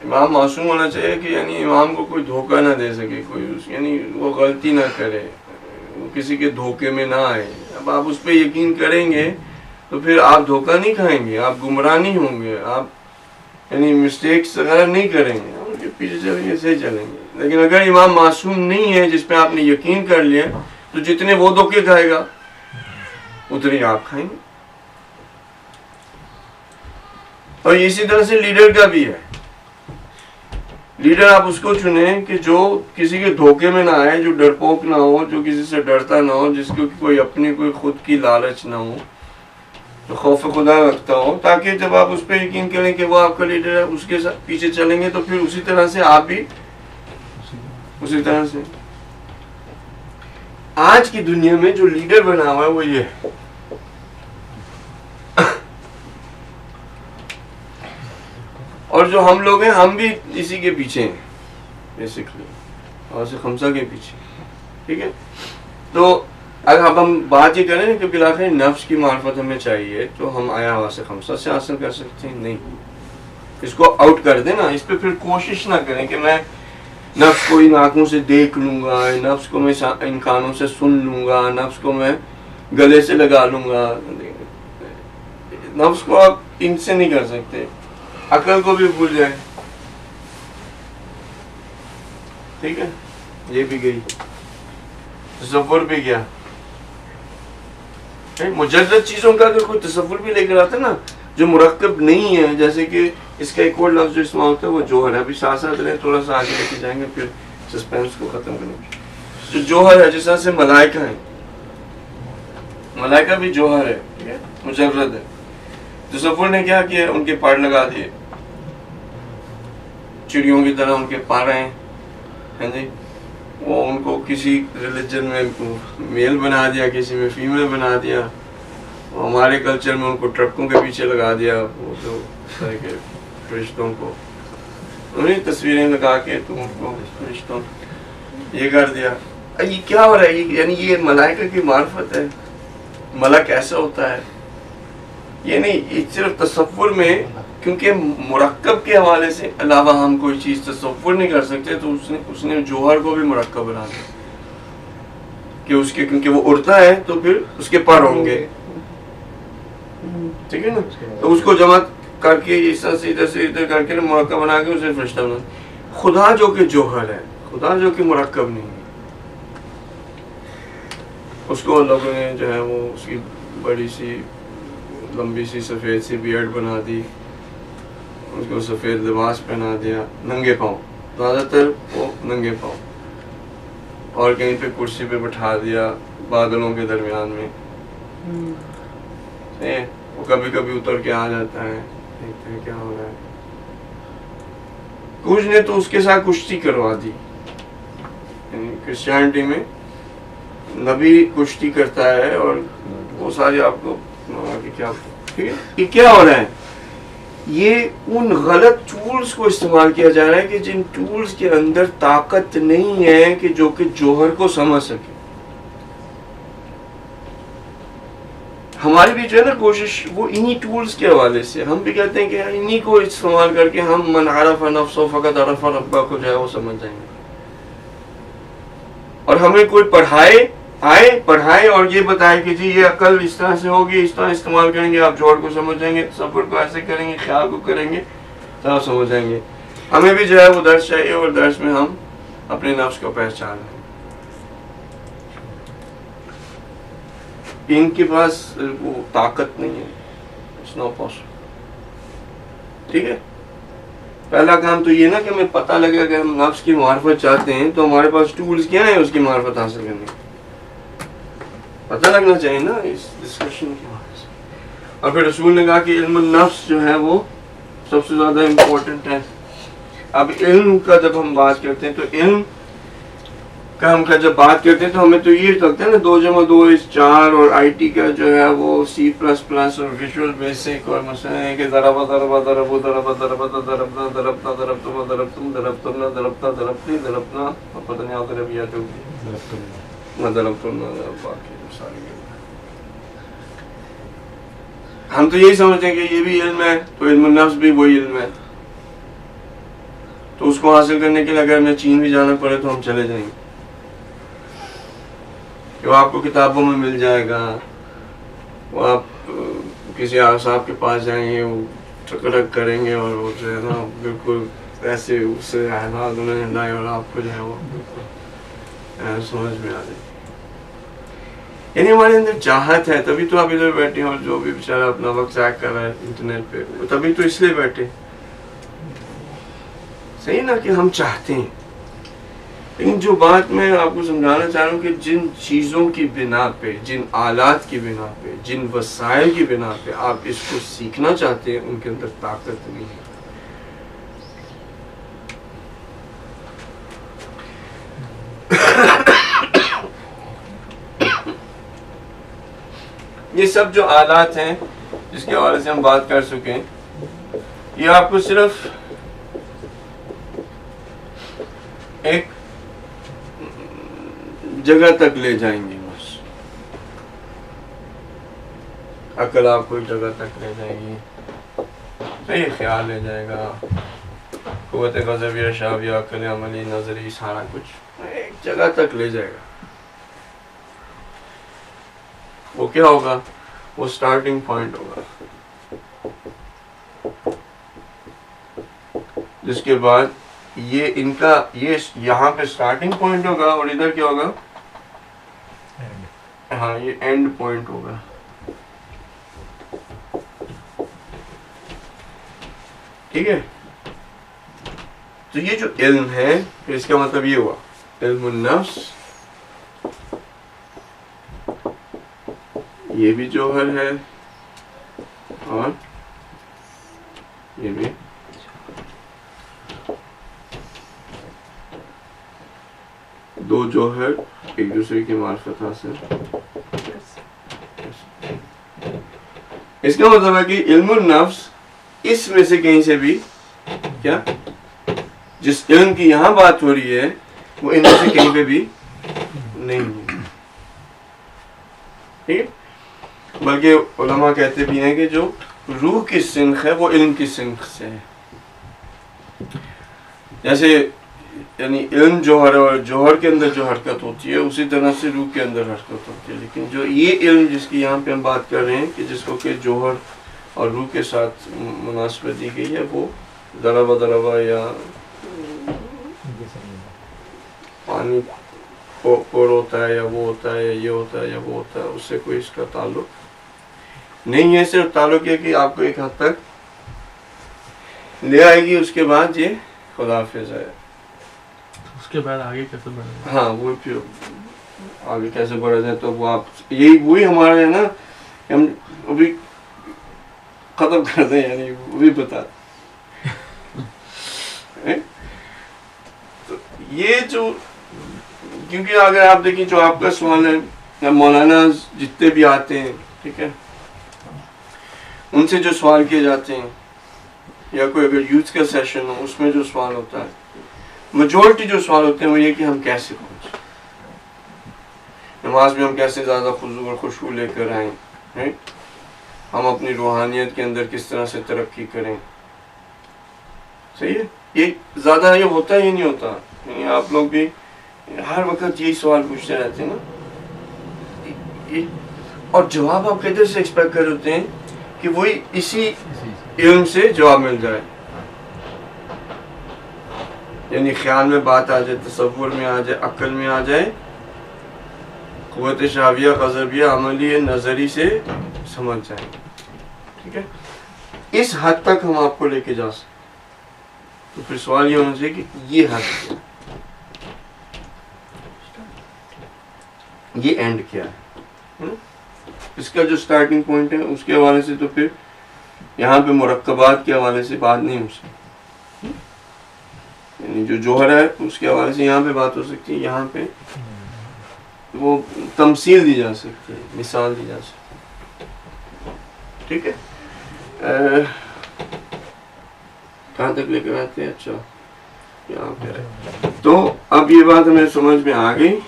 امام معصوم ہونا چاہیے کہ یعنی امام کو کوئی دھوکہ نہ دے سکے, کوئی یعنی وہ غلطی نہ کرے, وہ کسی کے دھوکے میں نہ آئے. اب آپ اس پہ یقین کریں گے تو پھر آپ دھوکہ نہیں کھائیں گے, آپ گمراہ نہیں ہوں گے, آپ یعنی مسٹیکس وغیرہ نہیں کریں گے, ان کے پیچھے چلیں گے, صحیح چلیں گے. لیکن اگر امام معصوم نہیں ہے جس پہ آپ نے یقین کر لیا تو جتنے وہ دھوکے کھائے گا اتنے آپ کھائیں گے. اور اسی طرح سے لیڈر کا بھی ہے. لیڈر آپ اس کو چنیں کہ جو کسی کے دھوکے میں نہ آئے, جو ڈرپوک نہ ہو, جو کسی سے ڈرتا نہ ہو, جس کو کوئی اپنی کوئی خود کی لالچ نہ ہو, جو خوف خدا رکھتا ہو, تاکہ جب آپ اس پہ یقین کریں کہ وہ آپ کا لیڈر ہے اس کے پیچھے چلیں گے تو پھر اسی طرح سے آپ بھی اسی طرح سے. آج کی دنیا میں جو لیڈر بنا ہوا ہے وہ یہ ہے. اور جو ہم لوگ ہیں ہم بھی اسی کے پیچھے ہیں بیسکلی, حواس خمسہ کے پیچھے. ٹھیک ہے, تو اگر اب ہم بات یہ کریں کہ بالآخر نفس کی معرفت ہمیں چاہیے تو ہم آیا حواس خمسہ سے حاصل کر سکتے ہیں؟ نہیں, اس کو آؤٹ کر دیں نا. اس پہ پھر کوشش نہ کریں کہ میں نفس کو ان آنکھوں سے دیکھ لوں گا, نفس کو میں ان کانوں سے سن لوں گا, نفس کو میں گلے سے لگا لوں گا. نفس کو آپ ان سے نہیں کر سکتے. عقل کو بھی بھول جائے, ٹھیک ہے, یہ بھی گئی, تصور بھی گیا. مجرد چیزوں کا اگر کوئی تصور بھی لے کر آتا ہے نا جو مرکب نہیں ہے, جیسے کہ اس کا ایک اور لفظ جو استعمال ہوتا ہے وہ جوہر ہے. ابھی ساتھ ساتھ رہے, تھوڑا سا آگے لے کے جائیں گے پھر سسپینس کو ختم کریں گے. جو جوہر ہے, جس طرح سے ملائکہ ہیں, ملائکہ بھی جوہر ہے, ٹھیک ہے, مجرد ہے. تصور نے کیا کیا, ان کے پر لگا دیے, چڑیوں کی طرح ان کے پر ہیں جی. وہ ان کو کسی ریلیجن میں میل بنا دیا, کسی میں فیمیل بنا دیا. ہمارے کلچر میں ان کو ٹرکوں کے پیچھے لگا دیا, وہ جو فرشتوں کو انہیں تصویریں لگا کے تم کو فرشتوں یہ کر دیا. یہ کیا ہو رہا ہے؟ یعنی یہ ملائکہ کی معرفت ہے. ملک ایسا ہوتا ہے یہ نہیں, یہ صرف تصور میں, کیونکہ مرکب کے حوالے سے علاوہ ہم کوئی چیز تصور نہیں کر سکتے, تو اس نے جوہر کو بھی مرکب بنا دیا کہ اس کے, کیونکہ وہ اڑتا ہے تو پھر اس کے پر ہوں گے, ٹھیک ہے نا. تو اس کو جمع کر کے اس طرح سے ادھر کر کے مرکب بنا کے اسے فرشتہ بنا. خدا جو کہ جوہر ہے, خدا جو کہ مرکب نہیں ہے, اس کو لوگوں نے جو ہے وہ اس کی بڑی سی لمبی سی سفید سی بیئرڈ بنا دی, اس کو سفید لباس پہنا دیا, ننگے پاؤں, زیادہ تر وہ ننگے پاؤں, اور کہیں پہ کرسی پہ بٹھا دیا بادلوں کے درمیان میں. وہ کبھی کبھی اتر کے آ جاتا ہے، دیکھتے ہیں کیا ہو رہا ہے. کچھ نے تو اس کے ساتھ کشتی کروا دی. یعنی کرسچینٹی میں نبی کشتی کرتا ہے اور وہ سارے آپ کو کیا ہو رہا ہے. یہ ان غلط ٹولز کو استعمال کیا جا رہا ہے کہ جن ٹولز کے اندر طاقت نہیں ہے کہ جو کہ جوہر کو سمجھ سکے. ہماری بھی جو ہے نا کوشش وہ انہی ٹولز کے حوالے سے، ہم بھی کہتے ہیں کہ انہی کو استعمال کر کے ہم من عرف نفسہ فقد عرف ربہ کو جو ہے وہ سمجھ جائیں گے. اور ہمیں کوئی پڑھائے اور یہ بتائے کہ جی یہ عقل اس طرح سے ہوگی، اس طرح استعمال کریں گے آپ جوہر کو سمجھ جائیں گے، تصور کو ایسے کریں گے، خیال کو کریں گے تو آپ سمجھ جائیں گے. ہمیں بھی جو ہے وہ درس چاہیے اور درس میں ہم اپنے نفس کو پہچان لیں. ان کے پاس وہ طاقت نہیں ہے. It's not possible. ٹھیک ہے، پہلا کام تو یہ نا کہ ہمیں پتہ لگے اگر ہم نفس کی معرفت چاہتے ہیں تو ہمارے پاس ٹولز کیا ہیں اس کی معرفت حاصل کرنے کی. پتہ لگنا چاہیے نا اس ڈسکشن کی وجہ سے. اور پھر رسول نے کہا کہ علم النفس جو ہے وہ سب سے زیادہ امپورٹنٹ ہے. اب علم کا جب ہم بات کرتے ہیں تو علم کا ہم جب بات کرتے ہیں تو ہمیں تو یہ لگتا ہے نا 2 × 2 = 4 اور آئی ٹی کا جو ہے وہ C++ اور ویژول بیسک اور مثلا ہے کہ ضربہ ضربہ ضربو ضربہ ضربہ ضربنا ضربتا ضربتم ضربتم ضربتم ضربتا ضربتی ضربنا اور پتہ نہیں آپ ضربیات ہوگی ضربتم باقی ساری. ہم تو یہی سمجھتے ہیں کہ یہ بھی علم ہے تو علم النفس بھی وہی علم ہے، تو اس کو حاصل کرنے کے لیے اگر ہمیں چین بھی جانا پڑے تو ہم چلے جائیں گے. وہ آپ کو کتابوں میں مل جائے گا، وہ آپ کسی صاحب کے پاس جائیں گے، وہ ٹکڑک کریں گے اور وہ جو ہے نا بالکل ایسے اس سے احساس انہیں لائے اور آپ کو جو ہے وہ بالکل سمجھ میں آ جائے. یعنی ہمارے اندر چاہت ہے، تبھی تو آپ ادھر بیٹھے ہیں اور جو بھی بیچارہ اپنا وقت ضائع کر رہا ہے انٹرنیٹ پہ تبھی تو اس لیے بیٹھے. صحیح نا کہ ہم چاہتے ہیں، لیکن جو بات میں آپ کو سمجھانا چاہ رہا ہوں کہ جن چیزوں کی بنا پہ، جن آلات کی بنا پہ، جن وسائل کی بنا پہ آپ اس کو سیکھنا چاہتے ہیں ان کے اندر طاقت نہیں ہے. یہ سب جو آلات ہیں جس کے حوالے سے ہم بات کر چکے ہیں، یہ آپ کو صرف ایک جگہ تک لے جائیں گے. بس عقل آپ کو ایک جگہ تک لے جائے گی، صحیح خیال لے جائے گا، قوت غضبیہ، شعبیہ، عقل عملی، نظری، سارا کچھ ایک جگہ تک لے جائے گا. وہ کیا ہوگا؟ وہ سٹارٹنگ پوائنٹ ہوگا، جس کے بعد یہ ان کا یہ یہاں پہ سٹارٹنگ پوائنٹ ہوگا اور ادھر کیا ہوگا؟ ہاں یہ اینڈ پوائنٹ ہوگا. ٹھیک ہے، تو یہ جو علم ہے اس کا مطلب یہ ہوا علم النفس، یہ بھی جوہر ہے اور یہ بھی دو جوہر ایک دوسرے کی معرفت حاصل. اس کا مطلب ہے کہ علم النفس اس میں سے کہیں سے بھی کیا جس علم کی یہاں بات ہو رہی ہے وہ ان میں سے کہیں پہ بھی نہیں ہے. ٹھیک ہے، بلکہ علماء کہتے بھی ہیں کہ جو روح کی سنخ ہے وہ علم کی سنخ سے ہے. جیسے یعنی علم جوہر اور جوہر کے اندر جو حرکت ہوتی ہے اسی طرح سے روح کے اندر حرکت ہوتی ہے. لیکن جو یہ علم جس کی یہاں پہ ہم بات کر رہے ہیں کہ جس کو کہ جوہر اور روح کے ساتھ مناسبت دی گئی ہے وہ ضربہ ضربہ یا پانی پور ہوتا ہے یا وہ ہوتا ہے یا یہ ہوتا ہے یا وہ ہوتا ہے، اس سے کوئی اس کا تعلق نہیں ہے. صرف تعلق یہ کہ آپ کو ایک حد تک لے آئے گی، اس کے بعد یہ خدا حافظ ہے. اس کے بعد آگے کیسے بڑھیں؟ ہاں وہ پھر آگے کیسے بڑھا جائے تو وہ آپ یہی وہی ہمارے ہے نا، ہم ابھی ختم کر دیں, یعنی وہ بھی بتا. تو یہ جو, کیونکہ اگر آپ دیکھیں جو آپ کا سوال ہے, یا مولانا جتنے بھی آتے ہیں, ٹھیک ہے, ان سے جو سوال کیے جاتے ہیں, یا کوئی اگر یوتھ کا سیشن ہو اس میں جو سوال ہوتا ہے, میجورٹی جو سوال ہوتے ہیں وہ یہ کہ ہم کیسے پہنچیں, نماز میں ہم کیسے زیادہ خضوع اور خشوع لے کر آئیں, ہم اپنی روحانیت کے اندر کس طرح سے ترقی کریں. صحیح ہے, یہ زیادہ یہ ہوتا ہی نہیں ہوتا, آپ لوگ بھی ہر وقت یہی سوال پوچھتے رہتے ہیں نا, اور جواب آپ کدھر سے ایکسپیکٹ کر ہوتے ہیں کہ وہی اسی علم سے جواب مل جائے, یعنی خیال میں بات آ جائے, تصور میں آ جائے, عقل میں آ جائے, قوت شعبیہ, غضبیہ, عملی, نظری سے سمجھ جائیں. ٹھیک ہے, اس حد تک ہم آپ کو لے کے جا سکتے. تو پھر سوال یہ ہونا چاہیے کہ یہ حد کیا ہے, یہ اینڈ کیا ہے, اس کا جو سٹارٹنگ پوائنٹ ہے اس کے حوالے سے تو پھر یہاں پہ مرکبات کے حوالے سے بات نہیں ہو سکتی, یعنی جو جوہر ہے اس کے حوالے سے یہاں پہ بات ہو سکتی ہے, یہاں پہ وہ تمثیل دی جا سکتی ہے, مثال دی جا سکتی ہے. ٹھیک ہے, کہاں تک لے کر آتے ہیں؟ اچھا یہاں پہ. تو اب یہ بات ہمیں سمجھ میں آ گئی,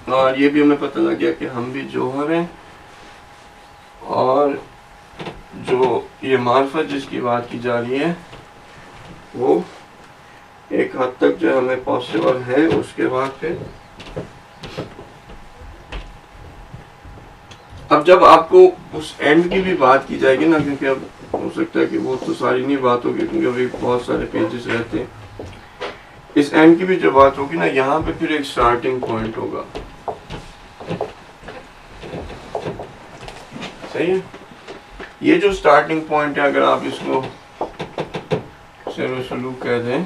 اور یہ بھی ہمیں پتہ لگ گیا کہ ہم بھی جوہر ہیں, اور جو یہ معرفت جس کی بات کی جا رہی ہے وہ ایک حد تک جو ہمیں پاسبل ہے. اس کے بعد پھر اب جب آپ کو اس اینڈ کی بھی بات کی جائے گی نا, کیونکہ اب ہو سکتا ہے کہ وہ تو ساری نہیں بات ہوگی کیونکہ ابھی بہت سارے پیجز رہتے ہیں, اس اینڈ کی بھی جو بات ہوگی نا, یہاں پہ پھر ایک سٹارٹنگ پوائنٹ ہوگا. صحیح ہے, یہ جو سٹارٹنگ پوائنٹ ہے, اگر آپ اس کو سیر و سلوک کہہ دیں,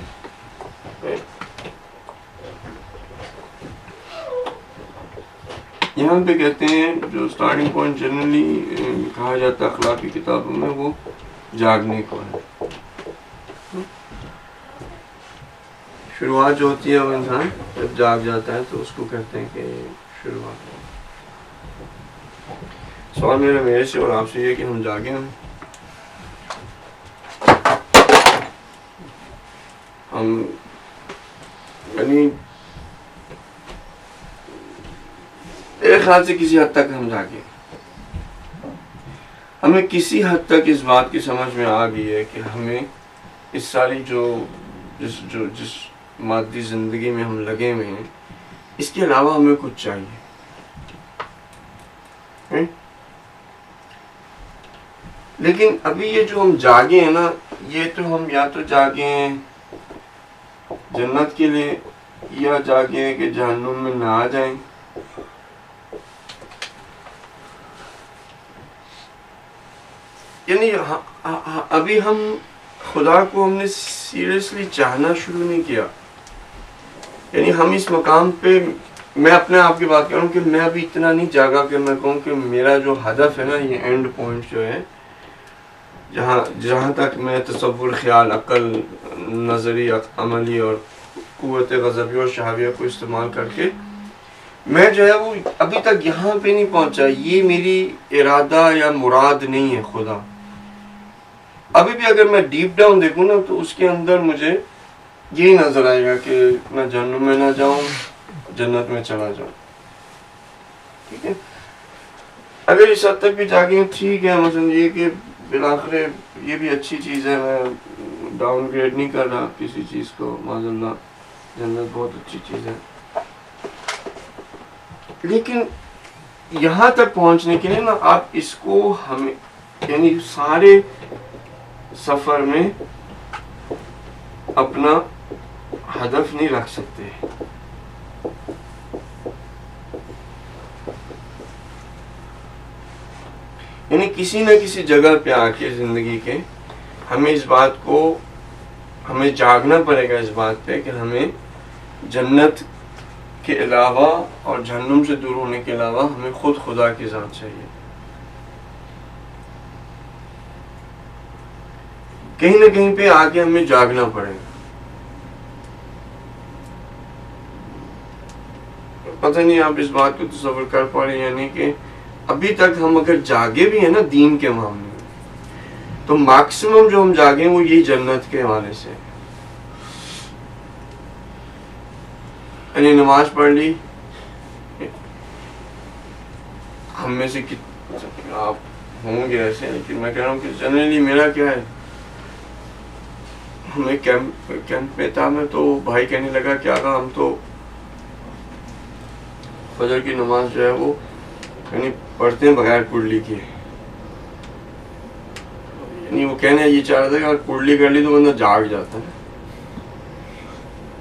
یہاں پہ کہتے ہیں جو سٹارٹنگ پوائنٹ جنرلی کہا جاتا ہے اخلاقی کتابوں میں, وہ جاگنے کو ہے. شروعات جو ہوتی ہے وہ انسان جب جاگ جاتا ہے تو اس کو کہتے ہیں کہ شروعات. سوال میرے سے اور آپ سے یہ کہ ہم جاگے ہیں, ہم یعنی میرے خیال سے کسی حد تک ہم جاگے, ہمیں کسی حد تک اس بات کی سمجھ میں آ گئی ہے کہ ہمیں اس ساری جس مادی زندگی میں ہم لگے ہوئے ہیں, اس کے علاوہ ہمیں کچھ چاہیے. لیکن ابھی یہ جو ہم جاگے ہیں نا, یہ تو ہم یا تو جاگے ہیں جنت کے لیے, یا جاگے ہیں کہ جہنم میں نہ آ جائیں. یعنی ابھی ہم خدا کو ہم نے سیریسلی چاہنا شروع نہیں کیا. یعنی ہم اس مقام پہ, میں اپنے آپ کی بات کر رہا ہوں کہ میں ابھی اتنا نہیں جاگا کہ میں کہوں کہ میرا جو ہدف ہے نا, یہ اینڈ پوائنٹ جو ہے, جہاں تک میں تصور, خیال, عقل, نظری, عملی اور قوت غضبیہ اور شہابیہ کو استعمال کر کے میں جو ہے وہ ابھی تک یہاں پہ نہیں پہنچا. یہ میری ارادہ یا مراد نہیں ہے خدا. ابھی بھی اگر میں ڈیپ ڈاؤن دیکھوں نا تو اس کے اندر مجھے یہی نظر آئے گا کہ میں جہنم میں نہ جاؤں, جنت میں چلا جاؤں. ٹھیک ہے, اگر اس حد تک بھی جاگیں ٹھیک ہے. مثلا یہ کہ بالآخر یہ بھی اچھی چیز ہے, میں ڈاؤن گریڈ نہیں کر رہا کسی چیز کو, معاذ اللہ, جنت بہت اچھی چیز ہے. لیکن یہاں تک پہنچنے کے لیے نا آپ اس کو ہمیں یعنی سارے سفر میں اپنا ہدف نہیں رکھ سکتے. یعنی کسی نہ کسی جگہ پہ آ کے زندگی کے ہمیں اس بات کو, ہمیں جاگنا پڑے گا اس بات پہ کہ ہمیں جنت کے علاوہ اور جہنم سے دور ہونے کے علاوہ ہمیں خود خدا کی ذات چاہیے. کہیں نہ کہیں پہ آ کے ہمیں جاگنا پڑے گا. پتہ نہیں آپ اس بات کو تصور کر پا رہے ہیں یعنی کہ ابھی تک ہم اگر جاگے بھی ہیں نا دین کے معاملے میں تو میکسیمم جو ہم جاگیں وہ یہی جنت کے حوالے سے. یعنی نماز پڑھ لی ہم میں سے آپ ہوں گے ایسے, لیکن میں کہہ رہا ہوں کہ جنرلی میرا کیا ہے, ہمیں کیمپ میں تھا میں تو بھائی کہنے لگا کہ آقا ہم تو فجر کی نماز جو ہے وہ یعنی پڑھتے ہیں بغیر کڑلی کے. یعنی وہ کہنا یہ چاہ رہا تھا کہ اگر کڑلی کر لی تو بندہ جاگ جاتا ہے,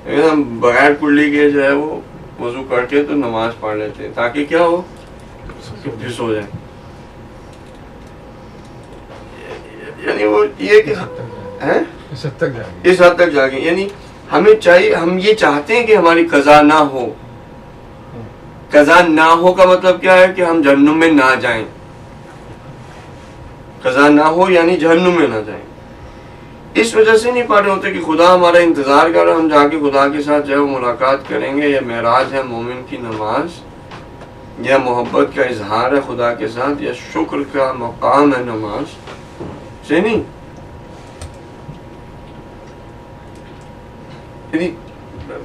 لیکن ہم بغیر کڑلی کے جو ہے وہ وضو کر کے تو نماز پڑھ لیتے ہیں تاکہ کیا ہو پھر سو جائے. یعنی وہ یہ کہ اس حد تک جاگیں. یعنی ہمیں چاہیے, ہم یہ چاہتے ہیں کہ ہماری قضا نہ ہو. قضا نہ ہو کا مطلب کیا ہے کہ ہم جہنم میں نہ جائیں. قضا نہ ہو یعنی جہنم میں نہ جائیں. اس وجہ سے نہیں پڑھ رہے ہوتے کہ خدا ہمارا انتظار کر رہا, ہم جا کے خدا کے ساتھ جو ہے وہ ملاقات کریں گے. یا معراج ہے مومن کی نماز, یا محبت کا اظہار ہے خدا کے ساتھ, یا شکر کا مقام ہے نماز سے نہیں.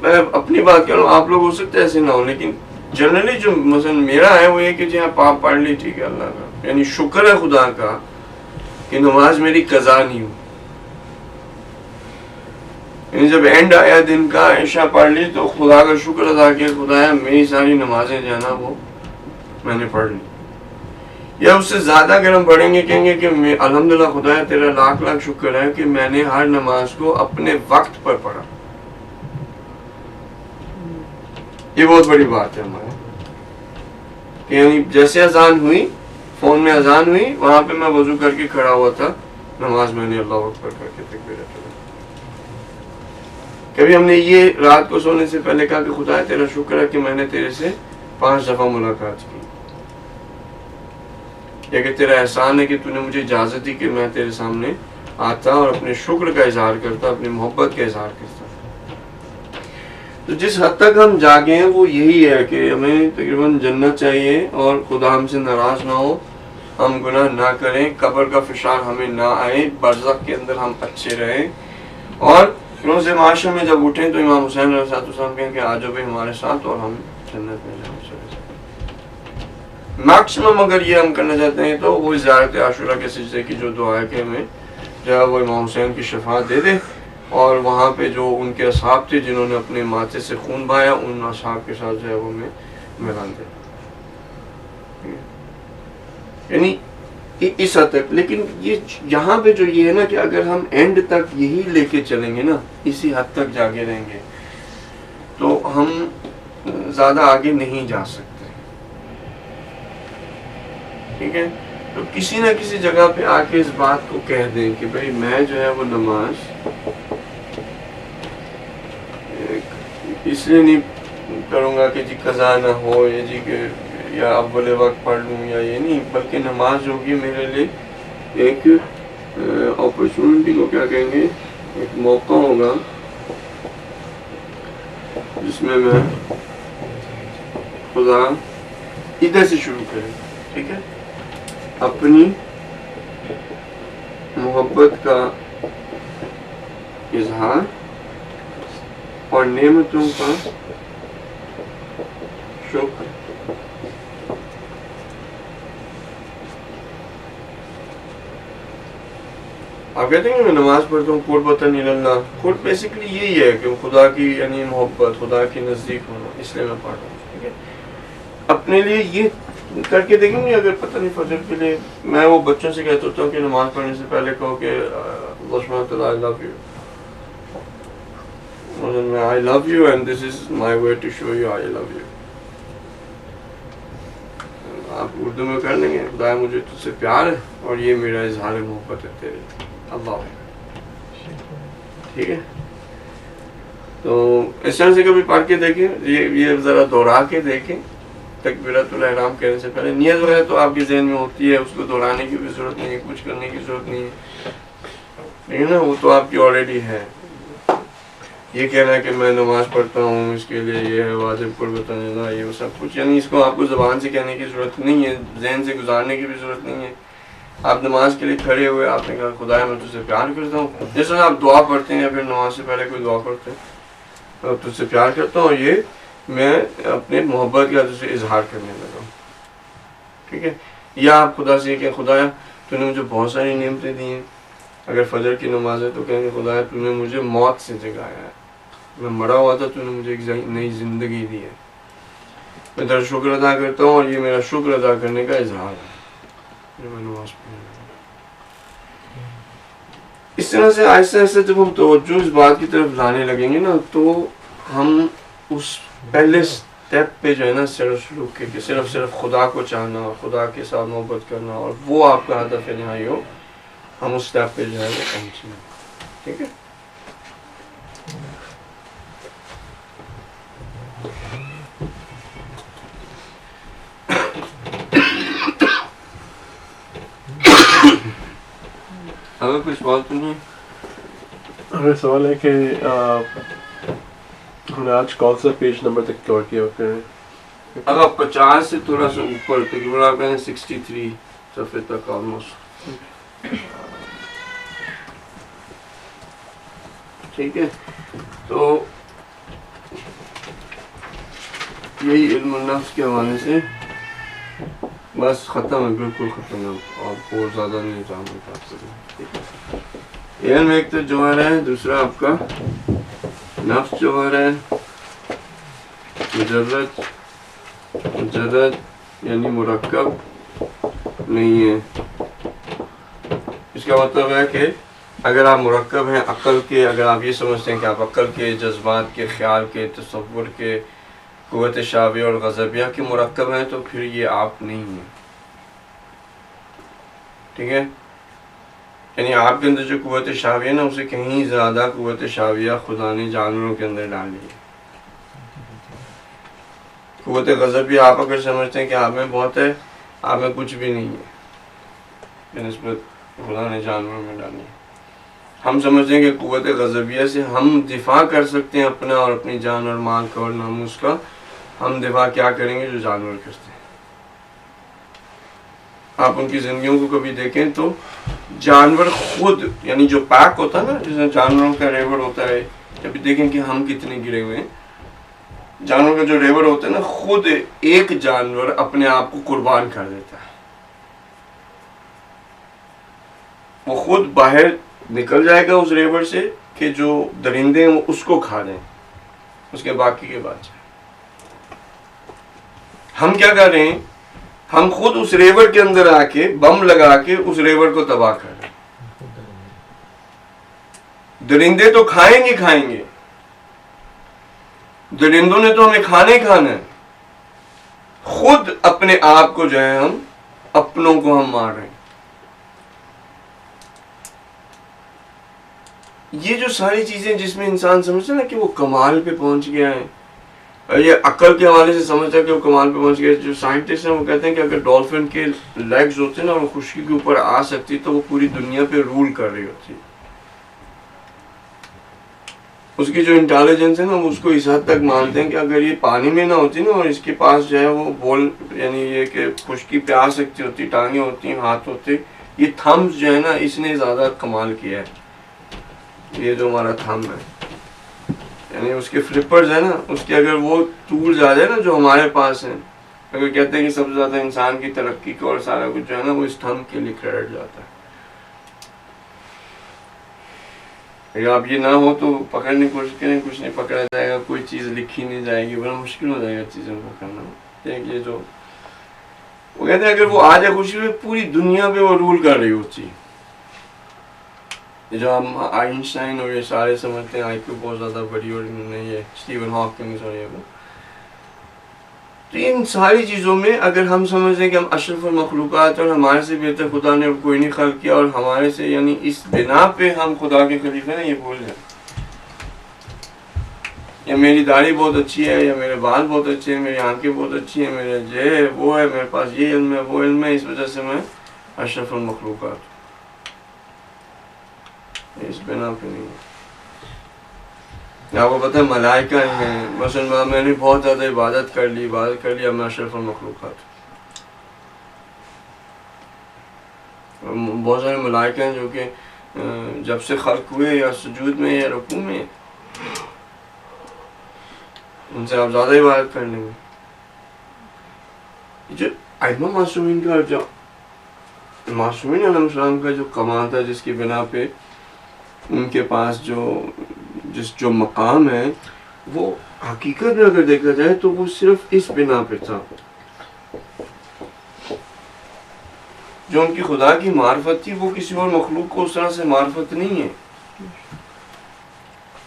میں اپنی بات کر رہا ہوں, آپ لوگ ہو سکتے ایسے نہ ہو, لیکن جنرلی جو مثلا میرا ہے وہ یہ کہ جی آپ پڑھ لی ٹھیک ہے اللہ کا, یعنی شکر ہے خدا کا کہ نماز میری قضا نہیں ہو. یعنی جب اینڈ آیا دن کا, عشاء پڑھ لی تو خدا کا شکر ادا کیا, خدا میری ساری نمازیں جو ہے نا وہ میں نے پڑھ لی. یا اس سے زیادہ اگر ہم پڑھیں گے کہیں گے کہ الحمدللہ خدا تیرا لاکھ لاکھ شکر ہے کہ میں نے ہر نماز کو اپنے وقت پر پڑھا. یہ بہت بڑی بات ہے ہمارے, یعنی جیسے اذان ہوئی, فون میں اذان ہوئی, وہاں پہ میں وضو کر کے کھڑا ہوا تھا, نماز میں نے اللہ اکبر کر کے تکبیرت پڑھی. کبھی ہم نے یہ رات کو سونے سے پہلے کہا کہ خدا تیرا شکر ہے کہ میں نے تیرے سے 5 دفعہ ملاقات کی, یا کہ تیرا احسان ہے کہ تو نے مجھے اجازت دی کہ میں تیرے سامنے آتا اور اپنے شکر کا اظہار کرتا, اپنی محبت کا اظہار کرتا. تو جس حد تک ہم جاگے ہیں وہ یہی ہے کہ ہمیں تقریباً جنت چاہیے اور خدا ہم سے ناراض نہ ہو, ہم گناہ نہ کریں, قبر کا فشار ہمیں نہ آئے, برزخ کے اندر ہم اچھے رہیں, اور روز معاشر میں جب اٹھیں تو امام حسین علیہ السلام کہیں کہ آجو بھائی ہمارے ساتھ اور ہم جنت میں جائیں. میکسیمم اگر یہ ہم کرنا چاہتے ہیں تو وہ زیارت عاشورہ کے سجدے کی جو دعا ہے کہ ہمیں جو ہے وہ امام حسین کی شفاعت دے دے, اور وہاں پہ جو ان کے اصحاب تھے جنہوں نے اپنے ماتھے سے خون بہایا, ان اصحاب کے ساتھ جو ہے وہ ہمیں ملان دے. یعنی اس حد تک. لیکن یہ یہاں پہ جو یہ ہے نا کہ اگر ہم اینڈ تک یہی لے کے چلیں گے نا, اسی حد تک جاگے رہیں گے, تو ہم زیادہ آگے نہیں جا سکتے. ٹھیک ہے, تو کسی نہ کسی جگہ پہ آ کے اس بات کو کہہ دیں کہ بھئی میں جو ہے وہ نماز اس لیے نہیں کروں گا کہ جی قضا نہ ہو, یا جی کہ یا اول وقت پڑھ لوں, یا یہ نہیں, بلکہ نماز ہوگی میرے لیے ایک اپرچونٹی کو کیا کہیں گے, ایک موقع ہوگا جس میں خدا ادھر سے شروع کرے. ٹھیک ہے, اپنی محبت کا اظہار اور نعمتوں کا شکر. آپ کہتے ہیں کہ میں نماز پڑھتا ہوں قربتاً اللہ, قرب بیسیکلی یہی ہے کہ خدا کی یعنی محبت, خدا کے نزدیک ہونا, اس لیے میں پڑھ رہا ہوں. ٹھیک ہے, اپنے لیے یہ کر کے دیکھیں گے. اگر پتہ نہیں فجر کے لیے میں وہ بچوں سے کہتا ہوتا ہوں کہ نماز پڑھنے سے پہلے کہو کہ اللہ سبحانہ وتعالیٰ I love you. I love you and this is my way to show you I love you. آپ اردو میں کر لیں گے, خدا مجھے تجھ سے پیار ہے اور یہ میرا اظہار محبت ہے تیرے اللہ. ٹھیک ہے, تو اس طرح سے کبھی پڑھ کے دیکھیں, یہ ذرا دہرا کے دیکھیں. تکبیرۃ الاحرام کہنے سے پہلے نیت وغیرہ تو آپ کے ذہن میں ہوتی ہے, اس کو دہرانے کی بھی ضرورت نہیں ہے, کچھ کرنے کی ضرورت نہیں ہے. لیکن نا وہ تو آپ کی آلریڈی ہے. یہ کہنا ہے کہ میں نماز پڑھتا ہوں اس کے لیے یہ ہے واجب قربت نظر یہ وہ سب کچھ، یعنی اس کو آپ کو زبان سے کہنے کی ضرورت نہیں ہے، ذہن سے گزارنے کی بھی ضرورت نہیں ہے. آپ نماز کے لیے کھڑے ہوئے آپ نے کہا خدا میں تجھ سے پیار کرتا ہوں، جیسے آپ دعا پڑھتے ہیں یا پھر نماز سے پہلے کوئی دعا پڑھتے ہیں تجھ سے پیار کرتا ہوں، یہ میں اپنے محبت کا تجھ سے اظہار کرنے لگا ہوں. ٹھیک ہے. یا آپ خدا سے کہ خدایا تو نے مجھے بہت ساری نعمتیں دی ہیں. اگر فجر کی نماز ہے تو کہیں گے خدایا تو نے مجھے موت سے جگایا ہے، میں مرا ہوا تھا تو نے مجھے ایک نئی زندگی دی ہے، میں تیرا شکر ادا کرتا ہوں اور یہ میرا شکر ادا کرنے کا اظہار ہے. میں نماز پڑھنے لگا. اس طرح سے آہستہ آہستہ جب ہم توجہ اس بات کی طرف لانے لگیں گے نا تو ہم اس پہلے اسٹیپ پہ جو ہے نا سلوک کے کہ صرف خدا کو چاہنا اور خدا کے ساتھ محبت کرنا اور وہ آپ کا ہدف نہایی ہو، ہم اس اسٹیپ پہ جو ہے وہ پہنچیں. ٹھیک ہے. اگر کوئی سوال تو نہیں؟ اگر سوال ہے کہ ہم نے آج کون سا پیج نمبر تک کور کیا ہوتے ہیں؟ اگر 50 سے تھوڑا سا اوپر تقریباً آپ کہیں 63 صفحے تک آلموسٹ. ٹھیک ہے. تو یہی علم النفس کے حوالے سے بس ختم ہے، بالکل ختم ہے. آپ کو زیادہ نہیں جاننا چاہتے. علم ایک تو جوہر ہے، دوسرا آپ کا نفس جوہر ہے، مجرد یعنی مرکب نہیں ہے. اس کا مطلب ہے کہ اگر آپ مرکب ہیں عقل کے، اگر آپ یہ سمجھتے ہیں کہ آپ عقل کے، جذبات کے، خیال کے، تصور کے، قوت شعبیہ اور غضبیہ کے مرکب ہیں تو پھر یہ آپ نہیں ہیں. ٹھیک ہے. یعنی آپ کے اندر جو قوت شعبیہ نا اسے کہیں زیادہ قوت شعبیہ خدا نے جانوروں کے اندر ڈالی ہے. قوت غضبیہ آپ اگر سمجھتے ہیں کہ آپ میں بہت ہے، آپ میں کچھ بھی نہیں ہے بنسبت خدا نے جانوروں میں ڈالی ہے. ہم سمجھتے ہیں کہ قوت غضبیہ سے ہم دفاع کر سکتے ہیں اپنا اور اپنی جان اور مال کا اور ناموس کا. ہم دفاع کیا کریں گے جو جانور کرتے ہیں. آپ ان کی زندگیوں کو کبھی دیکھیں تو جانور خود یعنی جو پیک ہوتا ہے نا، جیسے جانوروں کا ریوڑ ہوتا ہے، کبھی دیکھیں کہ ہم کتنے گرے ہوئے ہیں. جانور کا جو ریوڑ ہوتا ہے نا، خود ایک جانور اپنے آپ کو قربان کر دیتا ہے. وہ خود باہر نکل جائے گا اس ریوڑ سے کہ جو درندے ہیں وہ اس کو کھا دیں، اس کے باقی کے بعد جائے. ہم کیا کر رہے ہیں؟ ہم خود اس ریوڑ کے اندر آ کے بم لگا کے اس ریوڑ کو تباہ کر رہے ہیں. درندے تو کھائیں گے، درندوں نے تو ہمیں کھانا ہی کھانا ہے. خود اپنے آپ کو جو ہے ہم اپنوں کو ہم مار رہے ہیں. یہ جو ساری چیزیں جس میں انسان سمجھتا ہے نا کہ وہ کمال پہ پہنچ گیا ہے، اور یہ عقل کے حوالے سے سمجھتا ہے کہ وہ کمال پہ پہنچ گیا. جو سائنٹسٹ ہیں وہ کہتے ہیں کہ اگر ڈولفن کے لیگز ہوتے ہیں نا وہ خشکی کے اوپر آ سکتی تو وہ پوری دنیا پہ رول کر رہی ہوتی. اس کی جو انٹیلیجنس ہے نا وہ اس کو اس حد تک مانتے ہیں کہ اگر یہ پانی میں نہ ہوتی نا اور اس کے پاس جو ہے وہ بول یعنی یہ کہ خشکی پہ آ سکتی ہوتی، ٹانگیں ہوتی، ہاتھ ہوتے، یہ تھمز جو ہے نا اس نے زیادہ کمال کیا ہے. یہ جو ہمارا تھم ہے یعنی اس کے فلپرز ہیں نا، اس کے اگر وہ ٹولز آ جائے نا جو ہمارے پاس ہیں، اگر کہتے ہیں کہ سب سے زیادہ انسان کی ترقی کو اور سارا کچھ جو ہے نا وہ اس تھم کے لیے کریڈٹ جاتا ہے. اگر آپ یہ نہ ہو تو پکڑنے کی کوشش کریں، کچھ نہیں پکڑا جائے گا، کوئی چیز لکھی نہیں جائے گی، بڑا مشکل ہو جائے گا چیزوں کو پکڑنا. یہ جو وہ کہتے ہیں اگر وہ آ جائے خوشی میں پوری دنیا پہ وہ رول کر رہی ہوتی. جو ہم آئنسٹائن اور یہ سارے سمجھتے ہیں آئی کیو بہت زیادہ بڑی اور یہ اسٹیون ہاکنگ اور یہ وہ، تو ان ساری چیزوں میں اگر ہم سمجھتے ہیں کہ ہم اشرف المخلوقات اور ہمارے سے بہتر خدا نے اور کوئی نہیں خلق کیا اور ہمارے سے یعنی اس بنا پہ ہم خدا کے خلیفہ ہیں، یہ بھول جائیں. یا میری داڑھی بہت اچھی ہے، یا میرے بال بہت اچھے ہیں، میری آنکھیں بہت اچھی ہیں، میرے یہ ہے وہ ہے، میرے پاس یہ علم ہے وہ علم ہے، اس وجہ سے میں اشرف المخلوقات. اس بنا پہ نہیں ہے. آپ کو پتہ ہے ملائکہ ہیں، مثلا میں نے بہت زیادہ عبادت کر لی اب میں اشرف المخلوقات. بہت سارے ملائکہ ہیں جو کہ جب سے خلق ہوئے یا سجود میں یا رکوع میں، ان سے آپ زیادہ عبادت کر لیں گے. جو ائمہ معصومین کا جو معصومین علیہ السلام کا جو کمال تھا، جس کی بنا پہ ان کے پاس جو مقام ہے، وہ حقیقت میں اگر دیکھا جائے تو وہ صرف اس بنا پہ تھا. جو ان کی خدا کی معرفت تھی وہ کسی اور مخلوق کو اس طرح سے معرفت نہیں ہے.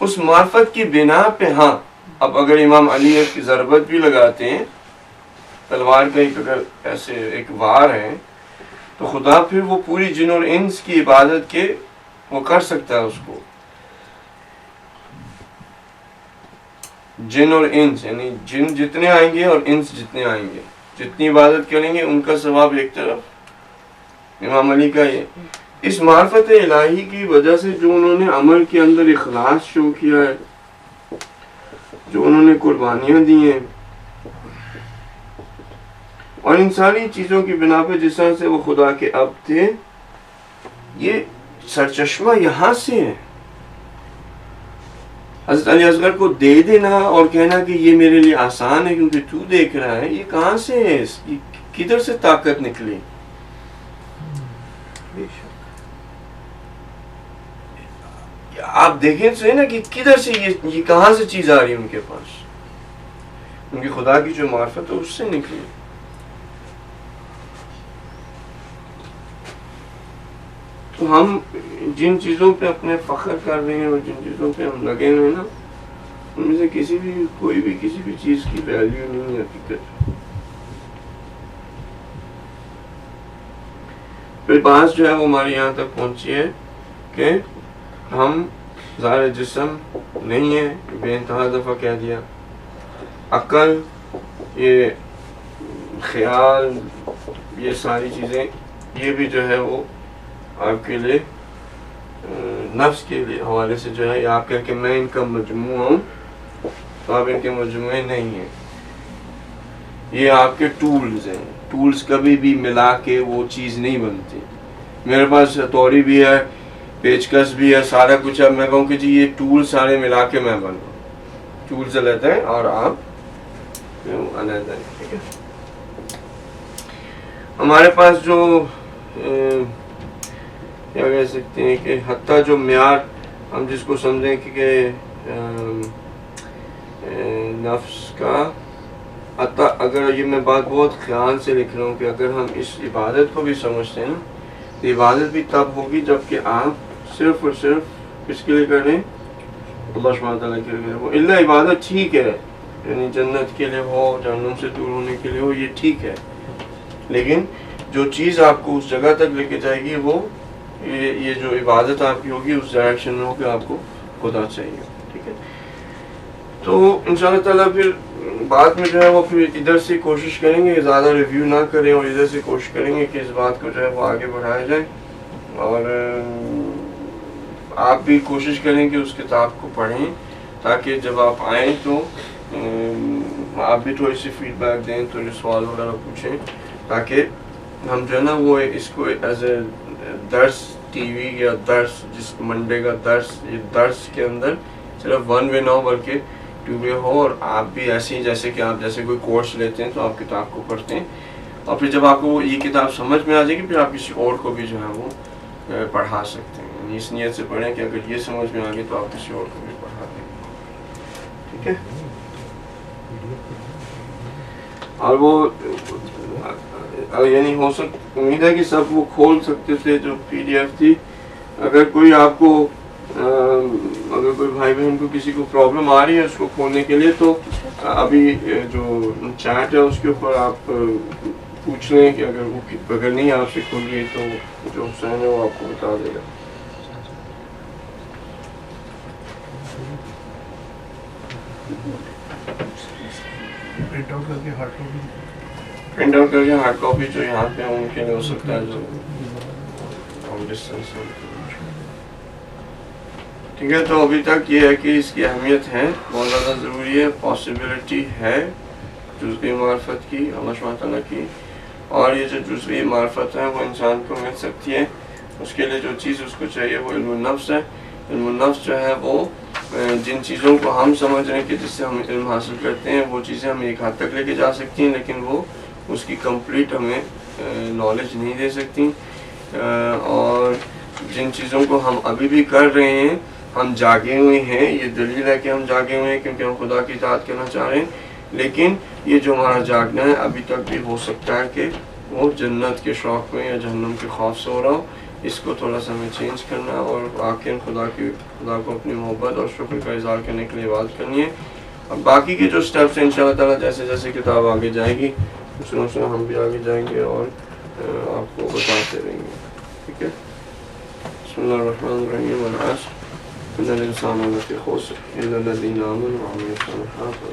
اس معرفت کی بنا پہ ہاں، اب اگر امام علی ایک ضربت بھی لگاتے ہیں تلوار کا، اگر ایسے ایک وار ہے، تو خدا پھر وہ پوری جن اور انس کی عبادت کے وہ کر سکتا ہے. اس کو جن اور انس، یعنی جن جتنے آئیں گے اور انس جتنے آئیں گے، جتنی عبادت کریں گے ان کا ثواب ایک طرف. امام علی کا یہ اس معرفت الہی کی وجہ سے جو انہوں نے عمل کے اندر اخلاص شو کیا ہے، جو انہوں نے قربانیاں دی ہیں، اور ان ساری چیزوں کی بنا پہ جس طرح سے وہ خدا کے اب تھے، یہ سرچشمہ یہاں سے ہے. حضرت علی اصغر کو دے دینا اور کہنا کہ یہ میرے لیے آسان ہے کیونکہ تو دیکھ رہا ہے، یہ کہاں سے ہے؟ کدھر سے طاقت نکلی؟ آپ دیکھیں تو نا کہ کدھر سے یہ کہاں سے چیز آ رہی ہے ان کے پاس. ان کی خدا کی جو معرفت ہے اس سے نکلی. تو ہم جن چیزوں پہ اپنے فخر کر رہے ہیں اور جن چیزوں پہ ہم لگے ہوئے ہیں نا، ان میں سے کوئی بھی کسی بھی چیز کی ویلیو نہیں ہے حقیقت. پھر بات جو ہے وہ ہماری یہاں تک پہنچی ہے کہ ہم ظاہر جسم نہیں ہے، بے انتہا دفعہ کہہ دیا. عقل، یہ خیال، یہ ساری چیزیں، یہ بھی جو ہے وہ آپ کے لیے نفس کے لیے حوالے سے جو ہے، آپ کہہ کہ میں ان کا مجموعہ ہوں، تو آپ ان کے مجموعے نہیں ہیں. یہ آپ کے ٹولز ہیں. ٹولز کبھی بھی ملا کے وہ چیز نہیں بنتی. میرے پاس ہتھوڑی بھی ہے، پیچکس بھی ہے، سارا کچھ ہے، میں کہوں کہ جی یہ ٹول سارے ملا کے میں بنوں. ٹولز علیحدہ ہیں اور آپ علیحدہ ہیں. ٹھیک ہے. ہمارے پاس جو کیا کہہ سکتے ہیں کہ حتیٰ جو معیار ہم جس کو سمجھیں کہ نفس کا، حتیٰ اگر یہ میں بات بہت خیال سے لکھ رہا ہوں کہ اگر ہم اس عبادت کو بھی سمجھتے ہیں نا، تو عبادت بھی تب ہوگی جب کہ آپ صرف اور صرف کس کے لیے کریں؟ اللہ سبحانہ تعالیٰ کے لیے. وہ اللہ عبادت ٹھیک ہے، یعنی جنت کے لیے ہو، جہنم سے دور ہونے کے لیے ہو، یہ ٹھیک ہے، لیکن جو چیز آپ کو اس جگہ تک لے کے جائے گی وہ یہ جو عبادت آپ کی ہوگی اس ڈائریکشن میں ہو کہ آپ کو خدا چاہیے. ٹھیک ہے. تو انشاءاللہ تعالیٰ پھر بعد میں جو ہے وہ پھر ادھر سے کوشش کریں گے زیادہ ریویو نہ کریں، اور ادھر سے کوشش کریں گے کہ اس بات کو جو ہے وہ آگے بڑھایا جائے. اور آپ بھی کوشش کریں کہ اس کتاب کو پڑھیں تاکہ جب آپ آئیں تو آپ بھی تھوڑی سی فیڈ بیک دیں، تھوڑے سوال وغیرہ پوچھیں، تاکہ ہم جو ہے نا وہ اس کو ایز اے درس ٹی وی یا درس، جس منڈے کا درس، یہ درس کے اندر صرف ون وے نہ ہو بلکہ ٹو وے ہو. اور آپ بھی ایسے ہی جیسے کہ آپ جیسے کوئی کورس لیتے ہیں تو آپ کتاب کو پڑھتے ہیں، اور پھر جب آپ کو یہ کتاب سمجھ میں آ جائے گی پھر آپ کسی اور کو بھی جو ہے وہ پڑھا سکتے ہیں. یعنی اس نیت سے پڑھیں کہ اگر یہ سمجھ میں آ گئی تو آپ کسی اور کو بھی پڑھا دیں. ٹھیک ہے. اور وہ یعنی ہو امید ہے کہ سب وہ کھول سکتے تھے جو پی ڈی ایف تھی. اگر کوئی آپ کو اگر کوئی بھائی بہن کو کسی کو پرابلم آ رہی ہے اس کو کھولنے کے لیے، تو ابھی جو چیٹ ہے اس کے اوپر آپ پوچھ لیں کہ اگر نہیں آپ سے کھول گئی تو جو حسین ہے وہ آپ کو بتا دے گا. پرنٹ آؤٹ کر کے ہارڈ کاپی، پرنٹ آؤٹ کر کے ہارڈ کاپی جو یہاں پہ ان کے لیے ہو سکتا ہے جو لانگ ڈسٹینس. ٹھیک ہے. تو ابھی تک یہ ہے کہ اس کی اہمیت ہے، بہت زیادہ ضروری ہے، پاسبلٹی ہے جزوی معرفت کی اللہ سبحانہ تعالیٰ کی. اور یہ جو جزوی معرفت ہے وہ انسان کو مل سکتی ہے، اس کے لیے جو چیز اس کو چاہیے وہ علم النفس ہے. علم النفس جو ہے وہ جن چیزوں کو ہم سمجھ رہے ہیں کہ جس سے ہم علم حاصل کرتے ہیں وہ چیزیں ہمیں ایک حد تک لے کے جا سکتی ہیں، لیکن وہ اس کی کمپلیٹ ہمیں نالج نہیں دے سکتی. اور جن چیزوں کو ہم ابھی بھی کر رہے ہیں، ہم جاگے ہوئے ہیں، یہ دلیل ہے کہ ہم جاگے ہوئے ہیں کیونکہ ہم خدا کی اطاعت کرنا چاہ رہے ہیں. لیکن یہ جو ہمارا جاگنا ہے ابھی تک بھی ہو سکتا ہے کہ وہ جنت کے شوق میں یا جہنم کے خوف سے ہو رہا ہو. اس کو تھوڑا سا ہمیں چینج کرنا ہے اور واقعی خدا کو اپنی محبت اور شکر کا اظہار کرنے کے لیے عبادت کرنی ہے. اور باقی کے جو اسٹیپس ہیں انشاءاللہ تعالیٰ جیسے جیسے کتاب آگے جائے گی اس میں ہم بھی آگے جائیں گے اور آپ کو بتاتے رہیں گے. ٹھیک ہے. بسم اللہ الرحمن الرحیم. والعصر ان الانسان لفی خسر الا الذین آمنوا وعملوا الصالحات